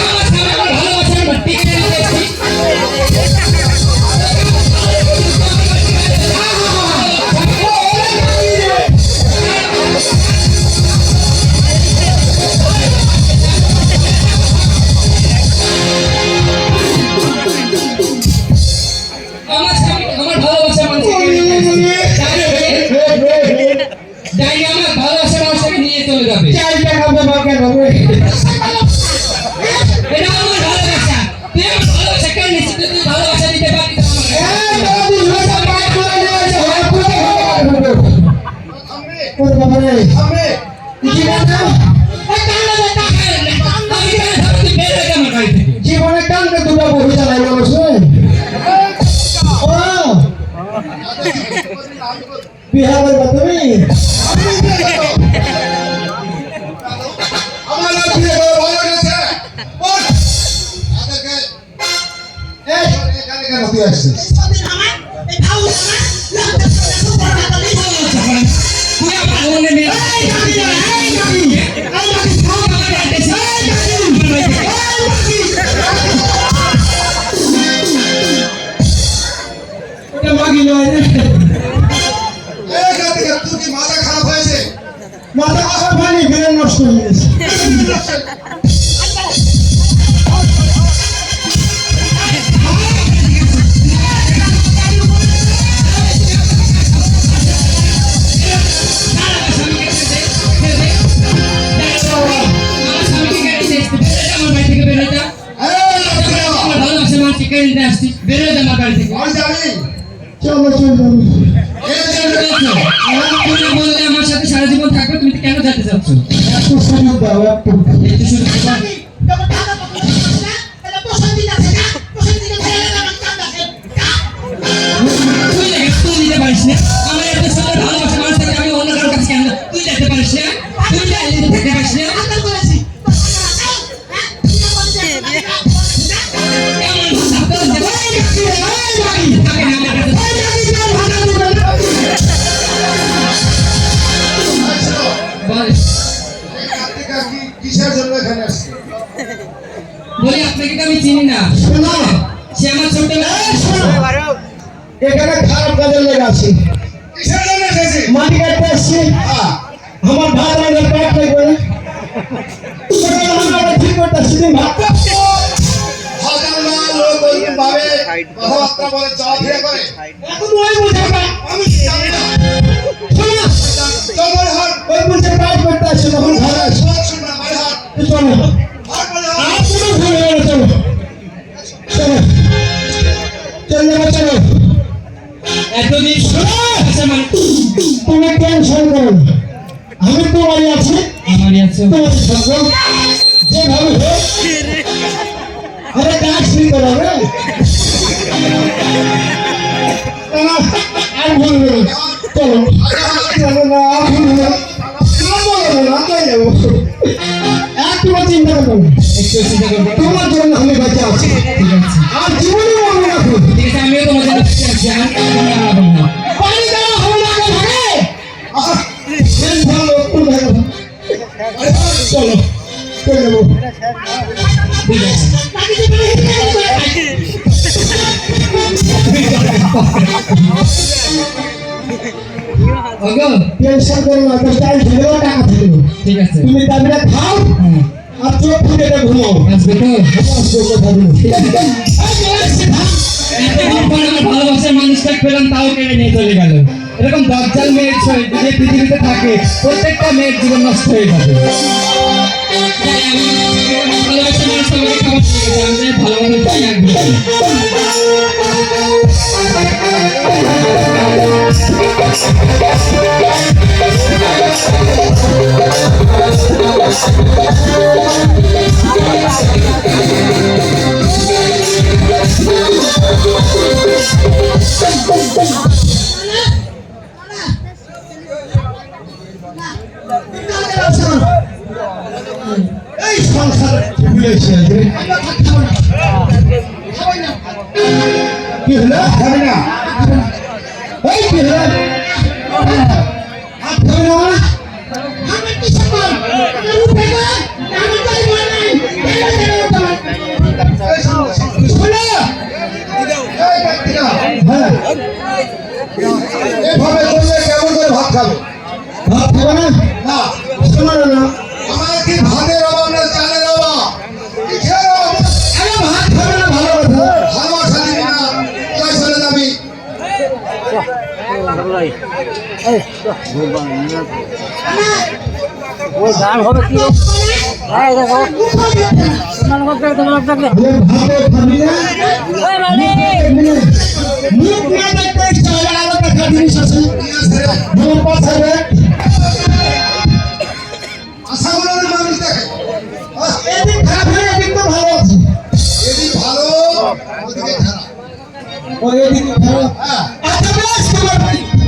আমার সামনে আমার ভালোবাসা আমার টিকে নিতে এসেছিস। আমার সামনে আমার ভালোবাসা মানুষকে নিয়ে যাইনি, আমার ভালোবাসা মানুষকে নিয়ে চলে যাবে। চাই টাকা দেবো কেন রে? এটা আমার ভালোবাসা। তুই আমার ভালোবাসা কেন নিচ্ছিস? তুই ভালোবাসা দিতে পারবি তো আমাকে? এই বাবু ঝোটা পাই করে দিয়েছে হয় পুরো থামবে ওরে বাবা রে। থামবে জীবনে আমি কেন ভাবছি তুই বের হয়ে যা আমার বাড়ি থেকে? জীবনে কান্দে দুটো বহি চালাই মানুষ রে। ও বিহার করবা তুমি? আমার আর বিয়ে করে ভালো গেছে বল আদেরকে এই এখানে কেন তুই আসছিস? তুই আমার মনে নেই। ওটা মাগি নয় রে। এই কার্তিকা তুই কি মাথা খারাপ হয়েছে? মাথা খারাপ হয়নি, ব্রেন নষ্ট হয়ে গেছে। আমার স্বামীকে কেন নিতে এসেছিস? বের হয়ে যা আমার বাড়ি থেকে, বের হয়ে যা। এই কার্তিকা আমার ভালোবাসা মানুষকে কেন নিতে আসছিস? বের হয়ে যা আমার বাড়ি থেকে। আমি জানি চলো চলো এই যে তুমি বললে আমার সাথে সারা জীবন থাকবে, তুমি কেন যেতে চাচ্ছ? একটু সুযোগ দাও একটু। একটু শুধু তোমার তুই দেখে তুই দিতে পারিস না। আমার এত সুন্দর ভালোবাসা মানুষ থেকে আমি অন্য কারোর কাছে কেন? তুই যেতে পারিস না? তুই চাইলে যেতে পারিস না? কেমন ভাষা? তোর যে- থাকে না আমার কাছে। আসলো বল। এখানে আসছে? বলি আপনাকে তো আমি চিনি না। শোনো, সে আমার ছোটবেলা। এখানে খারাপ কাজের লোক আছে, কিসের জন্য এসেছি? মাটি কাটতে আসছে। হ্যাঁ, আমার ভাত রান্নার পেট নেই বলে আমরা ঠিক করতেছি, তুমি ভাত খাচ্ছো। হাজার না লোক ওইরকম ভাবে কথাবার্তা বলে চলাফেরা করে। এখন ওই বুঝে না, আমি জানি না। শোনো, চল বলে হাট। ওই বুঝে কাজ করতে আসছে তখন ঘরে আসে। শোন, শোন না, বলে হাট। চলো, হাট বলে হাট। আর কোনো ভুল হবে না, চলো চলো চল যাবো, চলো। এতদিন আচ্ছা মানে তুমি টেনশন করো না, আমি তোমারই আছি, আমারই আছে। তোমার সঙ্গে যেভাবে হোক। আরে কাজ নিতে হবে, আর ভুলবে না, চলো চলো না, আর ভুলবে না, আর বলবো না, চলে যাবো। একটু চিন্তা করবো না, একটু চিন্তা করবো। তোমার জন্য আমি বেঁচে আছি, ঠিক আছে, আর জীবনে মনে রাখো, ঠিক আছে, আমিও তোমার জন্য বেঁচে আছি। আমি কোনো হারাবো না। পানি দেওয়া হবে না আগে ভাগে। বেশ ভালো, খুব ভালো। চলো চলে যাবো। ঠিক আছে। ওগো, টেনশন করো না, তো টাইম থাকলেও টাকা থাকবে। ঠিক আছে। তুমি তাবিরা খাও হ্যাঁ, আর চোখ ফুটে ঘুমাও। আসবে তো? এতদিন পর আমার ভালোবাসার মানুষটা পেলাম, তাও কেড়ে নিয়ে চলে গেল। এরকম দজ্জাল মেয়ের ছয় যে পৃথিবীতে থাকে, প্রত্যেকটা মেয়ের জীবন নষ্ট হয়ে যাবে। তাই আমি ভালোবাসার মানুষটা আমাকে খাবার দিয়ে গেছে, আমি তাই ভালো মতো চাই রাখবো। এই সংসার ভুলেছে কি হলো? খাবে না? এই কি হলো? আর খাবে না? শোনো! এই ব্যক্তিরা, হ্যাঁ, এভাবে করলে কেমন করে ভাত খাবে? ভাত খাবে না? না, শোনো না, আমার কি ভাতের অভাব না, চালের অভাব? কিসের অভাব? আরে ভাত খাবে না, ভালো কথা। ভালোবাসা দিবি না, কোথায় চলে যাবি? আরে ভাতে খাবি না? মুখ না দেখতে ইচ্ছা হলে আরো দেখা জিনিস আছে। কি আছে? আমার পাশে আশাগুলোর মানুষ দেখে। আহ, এদিক খারাপ হয়ে এদিক তো ভালো আছে। এদিক ভালো, ওদিকে খারাপ। ও এদিক খারাপ। হ্যাঁ, আচ্ছা বেশ,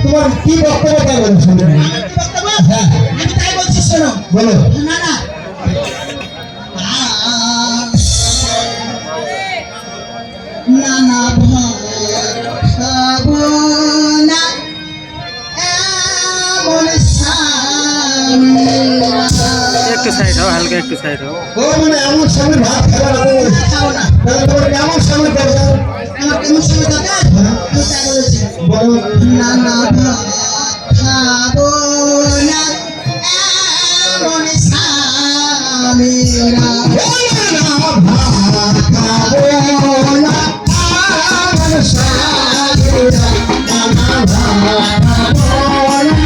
তোমার কি বক্তব্য তাই বলো শুনি। হ্যাঁ, আমি তাই বলছি, শোনো। বলো। না না না না ভাত খাবো না, এমন স্বামীরা। একটু সাইড হও, হালকা একটু সাইড হও। ও মানে এমন সময় ভাত খাবার হবে। খাবো না। তাহলে তোমার কেমন সময় দরকার? আমার কেমন সময় দরকার? আমি তাই বলেছি। বলো। না না ভাত খাবো না, এমন স্বামীরা। ভাত খাবো না, আমার সাথীরা। ভাত খাবো না।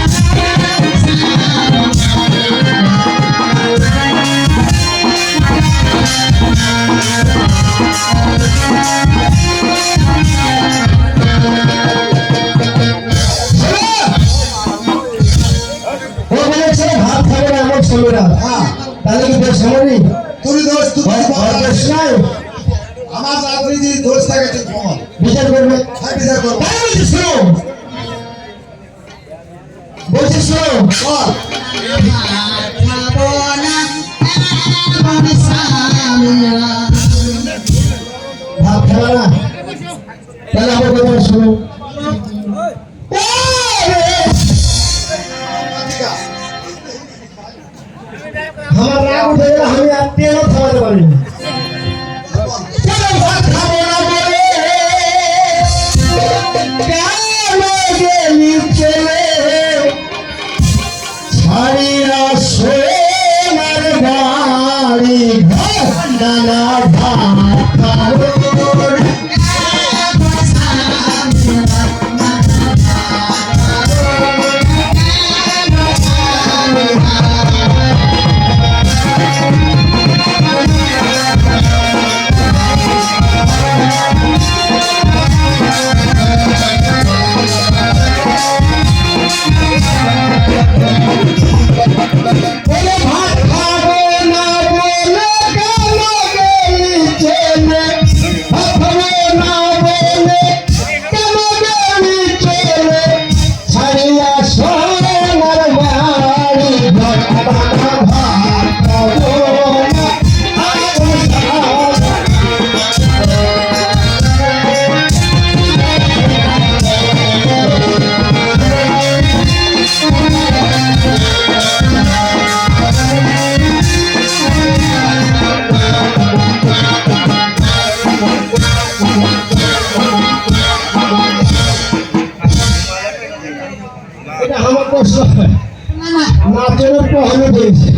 ও বলেছে ভাত খাবে না এমন ছেলেরা। হ্যাঁ, তাহলে কি বেশ সময় নেই? তুই দোষ, তুই বেশ নাই, আমার রাজনীতি দোষ থাকে, তুই কমন। বিচার করবে। হ্যাঁ, বিচার করবো। তাই বলছি, শোনো বলছি, শোনো। বল। খাবো না, এমন স্বামীরা। ভাত খাবে না, তাহলে আমার কথা শোনো। আমার রাগ উঠে গেলে আমি আর ট্রেনও থামাতে পারি না। কেন ভাত খাবো না বলে কেন গেলি চলে ছাড়িয়া সোনার বাড়ি ঘর নানা ভাত খাবো বলে ভাত খাবো না বলে কেন গেলি চলে ভাত খাবো না বলে কেন গেলি চলে ছাড়িয়া সোনার বাড়ি ঘর নানা ভাত খাবো না এটা আমার প্রশ্ন হয় না না নাচনের প্রহলে দিয়েছে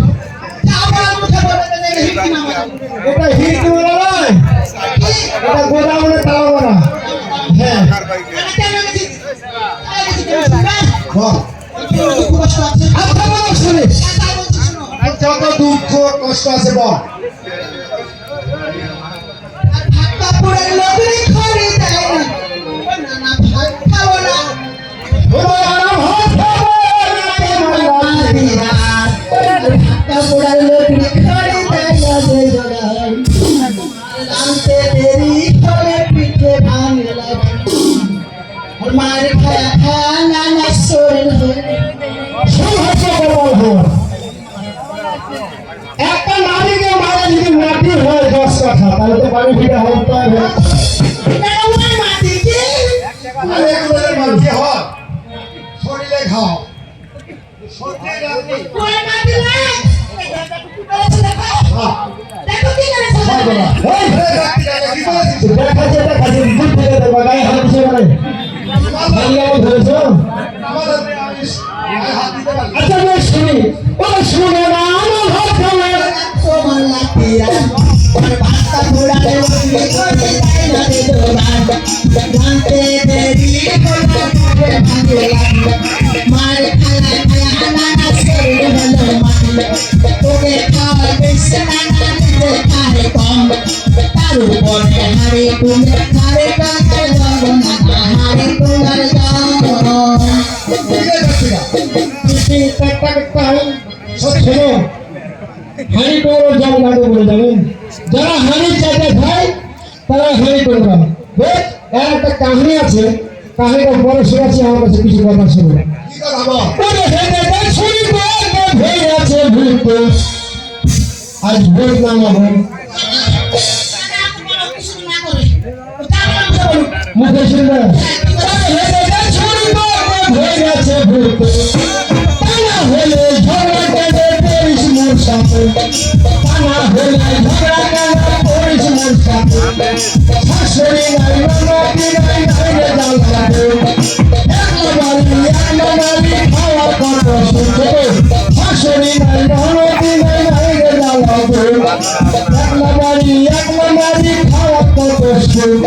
আবার মুখে বলে দেন হিট না মারা এটা হিট বলা নয় এটা গোদামে তালা মারা হ্যাঁ আমি কেন গেছি বল কষ্ট আছে আচ্ছা বল শুনে তাই বলছি শোনো যত দুঃখ কষ্ট আছে বল ভাতটা পুরো লোকরি খড়ি দেয় না না ভাত খাবো না ভাতটা পুরো লোকরি খড়ি দেয় না যে জোড়াই জানতে দেরি হলে পিঠে ভাঙলা আর মার খায়া খায়া নানা শরীর হয়ে একটা নারীকে মারা যদি মাটি হয় 10 কথা তাহলে তো বাড়ি ফিরে হতে হবে ওই মাটি কি আরে এগুলোর মাটি হয় শরীরে খাও ওই মাটি না হ্যাঁ দেখো কি করেছে এই দেখা যেটা কাজে দূর থেকে দেবো গায়ে হাত দিয়ে মানে বাংলা ধরেছো আচ্ছা বেশ শুনি ও শুনে না আমার হাত খাবে তোমার লাঠিয়া আর ভাতটা পুরা লোকরি খড়ি দেয় না যে জোড়াই জানতে দেরি হলে পিঠে ভাঙলা মার খায়া খায়া নানা শরীর হলো মাটি তোকে খাওয়া বেশি নানা নিজে খায় কম তার উপরে হারে তুমি হারে টাকার জব না হারে তোমার জব শোনো হানি করে জল লাগাবো বলে যাবেন যারা হানি চাইতে খায় তারা হানি করে দেয় বেশ এর একটা কাহিনী আছে কাহিনীটা বড় শোনাচ্ছি আমার কাছে কিছু কথা শুনুন আজ ভোট নামাবো মুখে শুনবে হয়ে গেছে ভোট টানা হলে ঝগড়া কেঁদে করিস মোর সাথে টানা হলে ঝগড়া কেঁদে করিস মোর সাথে শাশুড়ি নাই ননদি নাই নাই রে জাল লাগে এক নামালি খাওয়া কত সুখে শাশুড়ি নাই ননদি নাই নাই রে জাল লাগে এক নামালি খাওয়া কত সুখ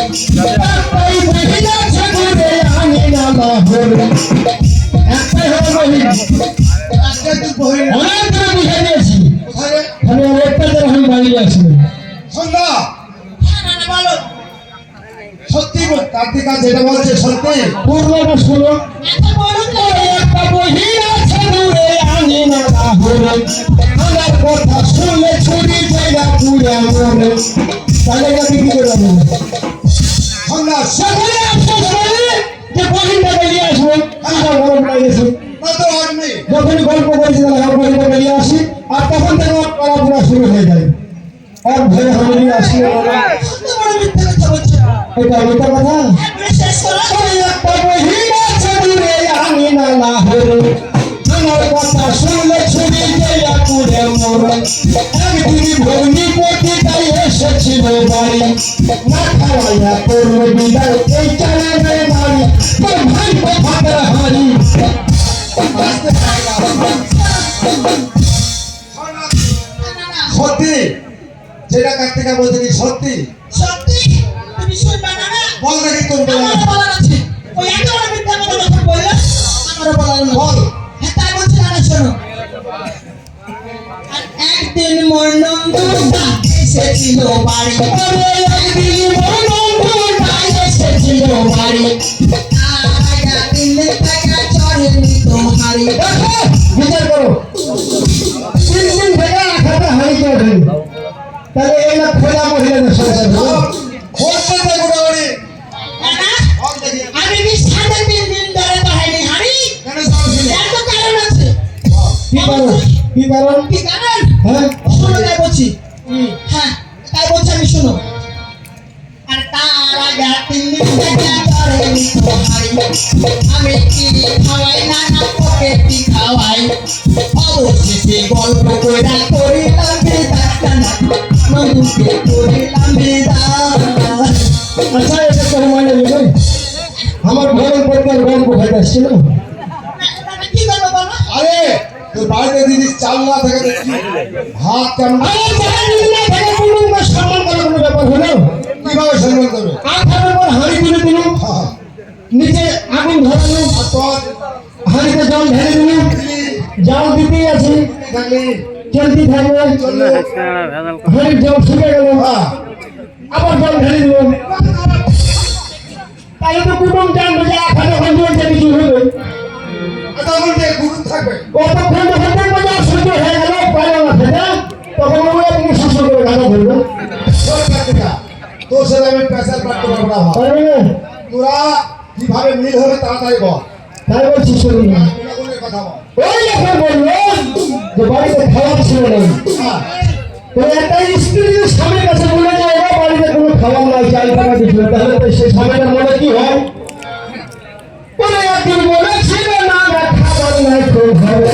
একটাই মহিলা ছেড়ে আমি নামা হল একটাই হলো মহিলা অনেক করে বুঝে দিয়েছি আমি একটা জন আমি বাড়িয়ে আসবো সন্ধ্যা সত্যি কার্তিকা যেটা বলছে সত্যি পূর্ণটা শুনো একটা মহিলা ছেড়ে আমি নামা হল আমার কথা শুনলে ছুরি জায়গা পুড়ে মরে তাহলে কি করে দেবো সন্ধ্যা সকলে আফসোস করে যে বহিনটা বেরিয়ে আসবো আমার গরম লাগেছে কত আদমি যখন গল্প করেছি তাহলে আমার বহিনটা বেরিয়ে আসি আর তখন থেকে আমার পড়াশোনা শুরু হয়ে যায় আর ভয়ে হামিয়ে আসি এটা মিথ্যা কথা ওই একটা মহিলা ছেড়ে আমি নালা হরে আমার কথা শুনলে ছুরি যাইয়া পুড়ে মরে একদিন ভগ্নি আসতে পারে না। সত্যি যেটা কার্তিকা বলছে কি সত্যি? সত্যি তুমি শুনবা না না? বল দেখি তোর বলা আমারও বলার আছে। ওই এত বড় মিথ্যা কথা যখন বললো, আমারও বলার আছে। বল। হ্যাঁ, তাই বলছি না, না, শোনো। আর একদিন মোর নন্দুদা এসেছিল বাড়ি, ওরে একদিন মোর নন্দুদা এসেছিল বাড়ি, আগা দিলে টাকা চড়েনি তোমারি। বিচার করো 3 দিন থেকে খাতা হারিয়ে গেল তাহলে এই না খোলা মহিলাদের সংসার হলো খোঁজতে দে গোটাবাড়ি। না, বল দেখি। আমি কি 3.5 দিন ধরে বাহাইনি হারি? কেন যাচ্ছিস? এর তো কারণ আছে। কি কারণ কি কারণ কি কারণ? হ্যাঁ শোনো, তাই বলছি। হ্যাঁ, তাই বলছি আমি, শোনো। আর তার আগে 3 দিন থেকে চড়েনি তোমারি, আমি কি খাওয়াই না না তোকে কি খাওয়াই, অবশেষে গল্প কইরা করিলাম বিদায়, নন্দুকে করিলাম বিদায়। আচ্ছা এটা তো মানে নেবে আমার ঘরের পরিবার গল্প খাইতে আসছিল কি করবো বলো? আরে তোর বাড়িতে দিদি চাল না থাকে দেখি ভাত কেমন আরে যারা নিলে থেকে বলুন বা সম্মান করার কোনো ব্যাপার হলো কিভাবে সম্মান করবে? আঠার পর হাঁড়ি তুলে দিল হ্যাঁ। নিচে আগুন ধরালো আর তোর হাঁড়িতে জল ঢেলে দিল দিদি জাল দিতেই আছে থাকলি চলতে থাকবে চললো। হাঁড়ির জল শুকে গেল হ্যাঁ। আবার জল ঢেলে দিল তাই তো কুটুম জানবে যে আঠারো ঘন্টা কিছু হবে তখন যে গুরু থাকবে কতক্ষণ যখন দেখবো যে সহ্য হয়ে গেল পারো না সেটা তখন আমরা তুমি শাসন করে গাড়া ধরবো তোর কার্তিকা তোর সাথে আমি প্রেসার পাঠতে পারবো না ভাই। পারবে না তোরা কিভাবে মিল হবে তাড়াতাড়ি বল। তাই বলছি শুনুন না গুণাগুণের কথা বল। ওই এখন বললো যে বাড়িতে খাবার ছিল না হ্যাঁ। তো একটা স্ত্রী যদি স্বামীর কাছে বলে যায় ওরা বাড়িতে কোনো খাবার নাই চাল টাকা দিচ্ছিল তাহলে তো সেই স্বামীটার মনে কি হয় ওরা একদিন বলেছিল না না খাবার নাই তো ঘরে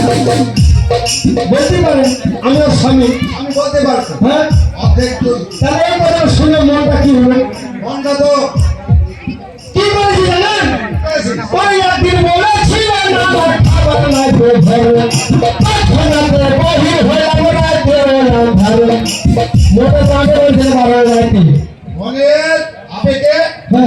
বলতে পারেন আমি ওর স্বামী আমি বলতে পারছি হ্যাঁ অর্ধেক তুই তাহলে এই কথা শুনে মনটা কি হবে মনটা তো কি করেছি জানেন পেয়েছিস। ওই একদিন বলেছিল না না খাবার নাই তো ঘরে তৎক্ষণাৎ বাহির হলাম রাতে এলাম ঘরে মোটে কাঁদে বলছে বাবা রাতে মনের আবেগে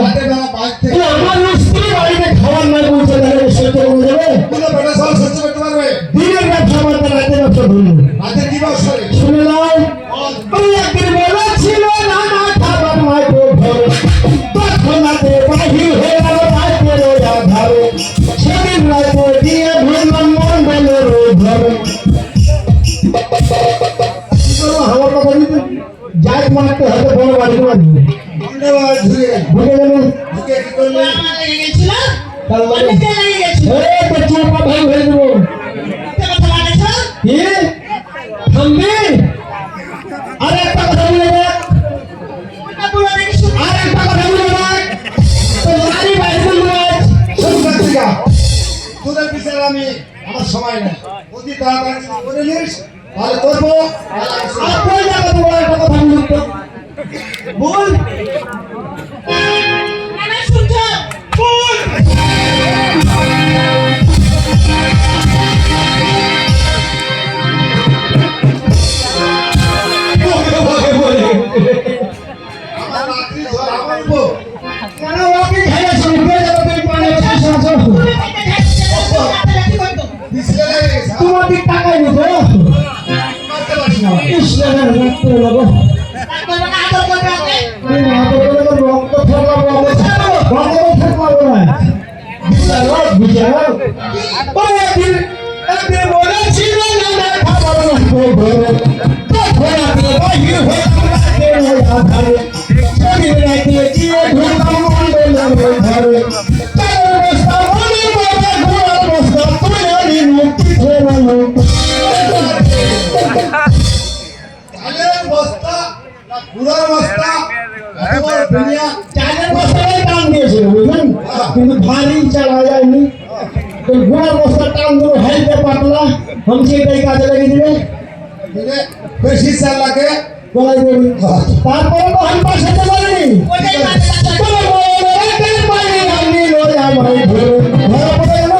রাতে বেলা বাইক থেকে আমার স্ত্রী বাড়িতে খাবার না বলছে তাহলে সহ্য করে যাবে কোনো বেটা সব সহ্য করতে পারবে? দিনের ব্যবসা আমাদের রাতে ব্যবসা ধরল রাতে কি ব্যবসা রে? শুনে নাও বল। ওই একদিন বলেছিল না না খাবার নাই তো ঘরে তৎক্ষণাৎ বাহির হয়ে গেল রাতের আধারে সেদিন রাতে দিয়ে ধরলাম মন্ডলের ঘরে কি করবো আমার কথা দিতে যাই মারতে হয়তো বড় বাড়ি মারবে মন্ডল ঝুলে গেল। বুঝে গেলেন ঢুকে কি করলি? আমার লেগে গেছিল, তার মানে অনেকটা লেগে গেছিল। এই তো চোপা ভাই হয়ে দেবো মিথ্যে কথা লাগাইছো? কি থামবি আর একটা কথা বলে দেখ ওটা বলো নাকি শুনি? আর একটা কথা বলে দেখ তো নারী বাইরে বলবো শোন কার্তিকা, তোদের বিচার আমি আমার সময় নেই। অতি তাড়াতাড়ি যদি করে নিস তাহলে করবো। আর আমি শুনবো। আর কই জায়গা তো বড় একটা কথা বলুন তো বল না, না, শুনছো? বল আমার রাত্রি ঘর আমার উপর। কেন ওকে খাইয়া শুনি কে যাবে তুমি পানি পাশে আসো তুমি পেটে খাইছো, রাতে কি করতো? বিছলে লেগে গেছে। তোমার দিক টাকাই নিত মারতে পারিস না। কৃষ্ণের রক্ত লাগো ডাক্তার বাবা আদর করবে ওকে? তুমি না করে রক্ত ফেলা রক্ত ফেলা না বিচার বিচার ওই একদিন বলেছিল না না খাবার না ঘরে তখন আপনি বাহির হয়ে রাতের আধারে শরীর রাতে দিয়ে ঢুকলাম মন্ডলের ঘরে চালের বস্তা মনে বাবা ঘোড়ার বস্তা তুলে নিন মুক্তি ফেরানো চালের বস্তা না গুড়ার বস্তা এত বড় দুনিয়া। চালের বস্তায় টান দিয়েছিল বুঝলেন কিন্তু ভারী চালা যায়নি তো ঘোড়ার বস্তা টান দেবো হাইতে পাতলা হামসি এটাই কাজে লাগিয়ে দিবে দিলে বেশি চাল লাগে। গলায় দেবে তারপরে তো আমি পাশাতে পারিনি ওটাই মাঝে লাগছে। তোমার বড় রাতের পানি আমি লড়ে আমার ঘরে ঘরে পড়ে গেল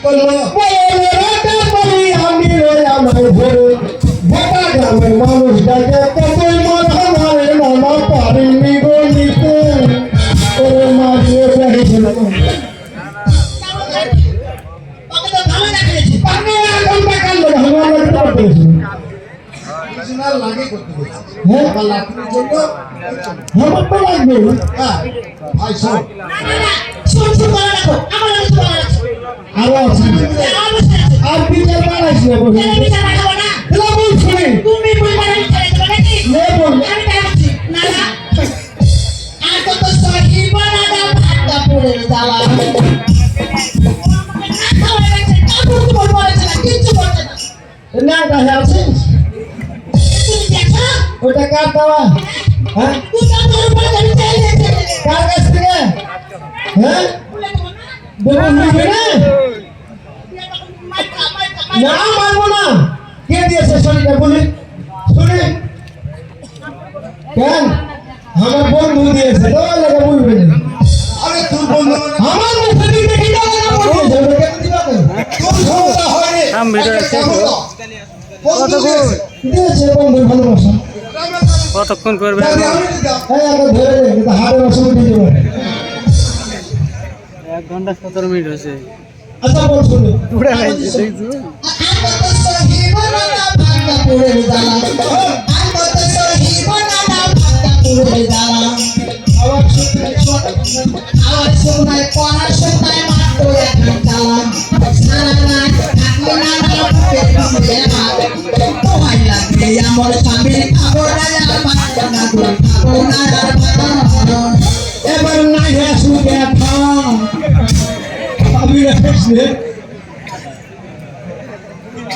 করলো? আমি রই আমার ঘরে গোটা গ্রামের মানুষ ডাকে কতই মাথা মারে নানা পারিনি গো নিতে ওরে মারিয়ে দেখেছিল ওকে তো ভালো দেখিয়েছি। আমি এখন টাকা লোক আমার লোক করতে গেছিল original লাগে করতে গেছে। হ্যাঁ আমার লাঠির জন্য আমার তো লাগবে হ্যাঁ, ভাই শোন, না, শুন শুন বলা রাখো, আমার কাছে বলা রাখো। আরো আছে আমার বসে আছে। আর বিচার বাড়াইছি না বলে কেন বিচার রাখবো না? বল শুনি তুমি বলবে না, আমি ছেড়ে দেবো নাকি? নে বল আমি তাই বলছি। না, না। আর কত সহিব না না ভাতটা পুড়ে জ্বালা। ও আমাকে না খাওয়াই রাখছে, কাপড় চোপড় পরেছে না, কিচ্ছু করছে না। না কাছে আছিস তুমি দেখো, ওটা কার দেওয়া হ্যাঁ তুই কাপড় পরে যাবি, চাইলে চাইলে। কার কাছ থেকে হ্যাঁ বলে দেবো না? দেবো নিবে না তুই এখন মাইকা, মাইকা, না মাইকা। মারবো না কে দিয়েছে শরীরটা বলি শুনে কেন আমার বন্ধু দিয়েছে তো লাগে বলবে না আরে তোর বন্ধু মানে আমার মুখে দিতে কি টাকা না বলছে ওটা কেন দিবা কেন তোর ক্ষমতা হয়নি। থাম, ভিডিও একটা আছে। কাম হলো। বন্ধু দিয়েছে। দিয়েছে বন্ধু ভালোবাসা কতক্ষণ করবে দাদি, আমি দিতাম। এই আগে ধরে দে কিন্তু হাড়ের অসুবিধা দিতে পারে 1 ঘন্টা 17 মিনিট হয়েছে আচ্ছা বল শুনে পুরা নাই দেখছো আর কত সহিব না না ভাতটা পুড়ে জ্বালা। আর কত সহিব না না ভাতটা পুড়ে জ্বালা। আবার শুনে আমার সোনায় পড়াশোনায় মাত্র এখন চালান। সারা রাত থাকলে না না বুকে বুকে হাত। তোমায় লাগবে আমার স্বামী, খাবো না আর পাবো না গো, খাবো না আর পাবো না। এবার নাই আসু দেখা আমি রাখছি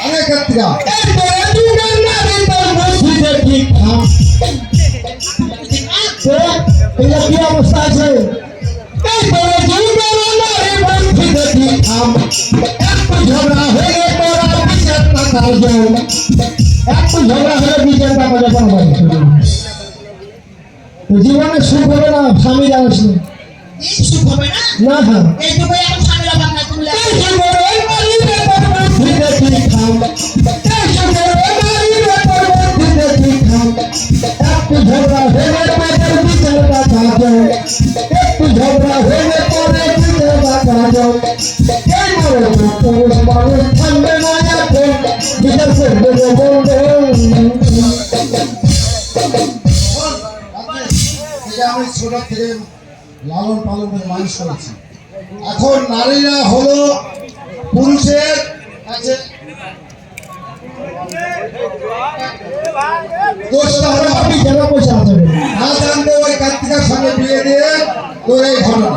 আরে কার্তিকা, এরপরে দুজন নারী তোর বন্ধু দেখি খাম এটা কি অবস্থা আছে এরপরে দুজন নারী বন্ধু দেখি খাম একটু ঝগড়া হয়ে তোরা বিচার টাকা যাও একটু ঝগড়া হলে বিচার টাকা যখন জীবনে সুখ হবে না স্বামী জানিস না এই সুখ হবে না? না হ্যাঁ এই যুগে এখন স্বামীরা বাদ নাই, তুমি লাগবে। একটু ঝগড়া হয়ে পরে বিচার দেখা যাও একটু ঝগড়া হয়ে পরে বিচার দেখা যাও পুরুষ মানুষ থাকবে না এখন বিচার করবে বলবে এই যে আমি ছোট থেকে লালন পালন করে মানুষ করেছি। এখন নারীরা হলো পুরুষের কাছে দোষটা হলো আপনি কেন পয়সা আছে না জানতে ওই কার্তিকার সঙ্গে বিয়ে দিয়ে তোর এই ঘটনা।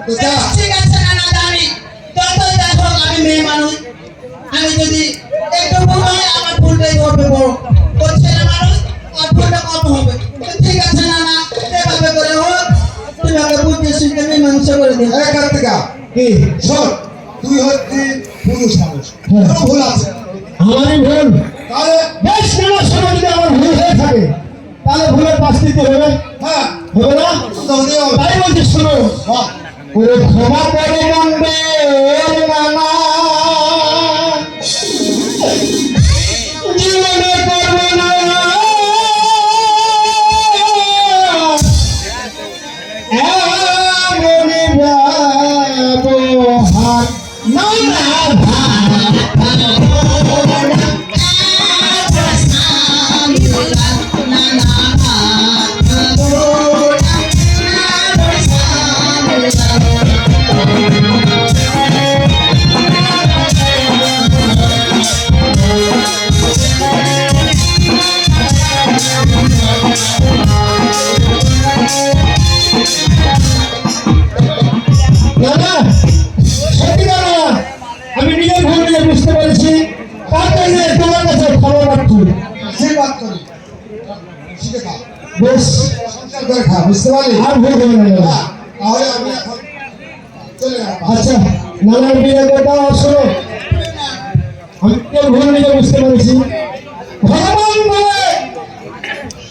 তো যা, ঠিক আছে না না জানি, যতই যাই হোক আমি মেয়ে মানুষ। আমি যদি একটু ভুল হয় আমার ভুলটাই হবে বড়। ওর ছেলে মানুষ, আর ভুলটা কম হবে। তো ঠিক আছে না না, এভাবে করে হোক, তুমি আমাকে বুঝিয়ে শিখে মেয়ে মানুষ করে দিও। এই কার্তিকা, কি শোন, তুই হচ্ছি পুরুষ মানুষ, হ্যাঁ। তোর ভুল আছে। আমারই ভুল তাহলে বেশ নেওয়ার সময় যদি আমার ভুল হয়ে থাকে তাহলে ভুলের শাস্তি দিতে হবে হ্যাঁ, হবে না তো হতেই হবে। তাই বলছি শোনো বাহ, ওরে ক্ষমা করে মন্ডে নানা জীবনে করব না এমন ব্যবহার না না দাদা সত্যি দাদা আমি নিজের ভুল নিজে বুঝতে পেরেছি তার জন্য তোমার কাছে ক্ষমা প্রার্থী আশীর্বাদ করি, শিখে খা, বেশ সংসার করে খা, বুঝতে পারলি? আর ভুল হবে না দাদা। হ্যাঁ, তাহলে আমি এখন চলে গেলাম। আচ্ছা নানার বিয়ে কথা শোনো আমি নিজের ভুল নিজে বুঝতে পেরেছি ভগবান বলে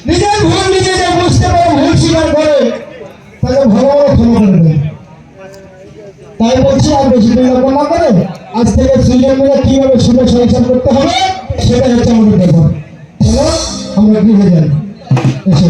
নিজের ভুল নিজে যে বুঝতে পারে ভুল স্বীকার করে তাকে ভগবান ক্ষমা করে দেয় তাই বলছি আর বেশি দিন না করে আজ থেকে দুজন মিলে কিভাবে সুখে সংসার করতে হবে সেটাই হচ্ছে আমাদের ব্যাপার। চলো আমরা গৃহে যাই। এসো।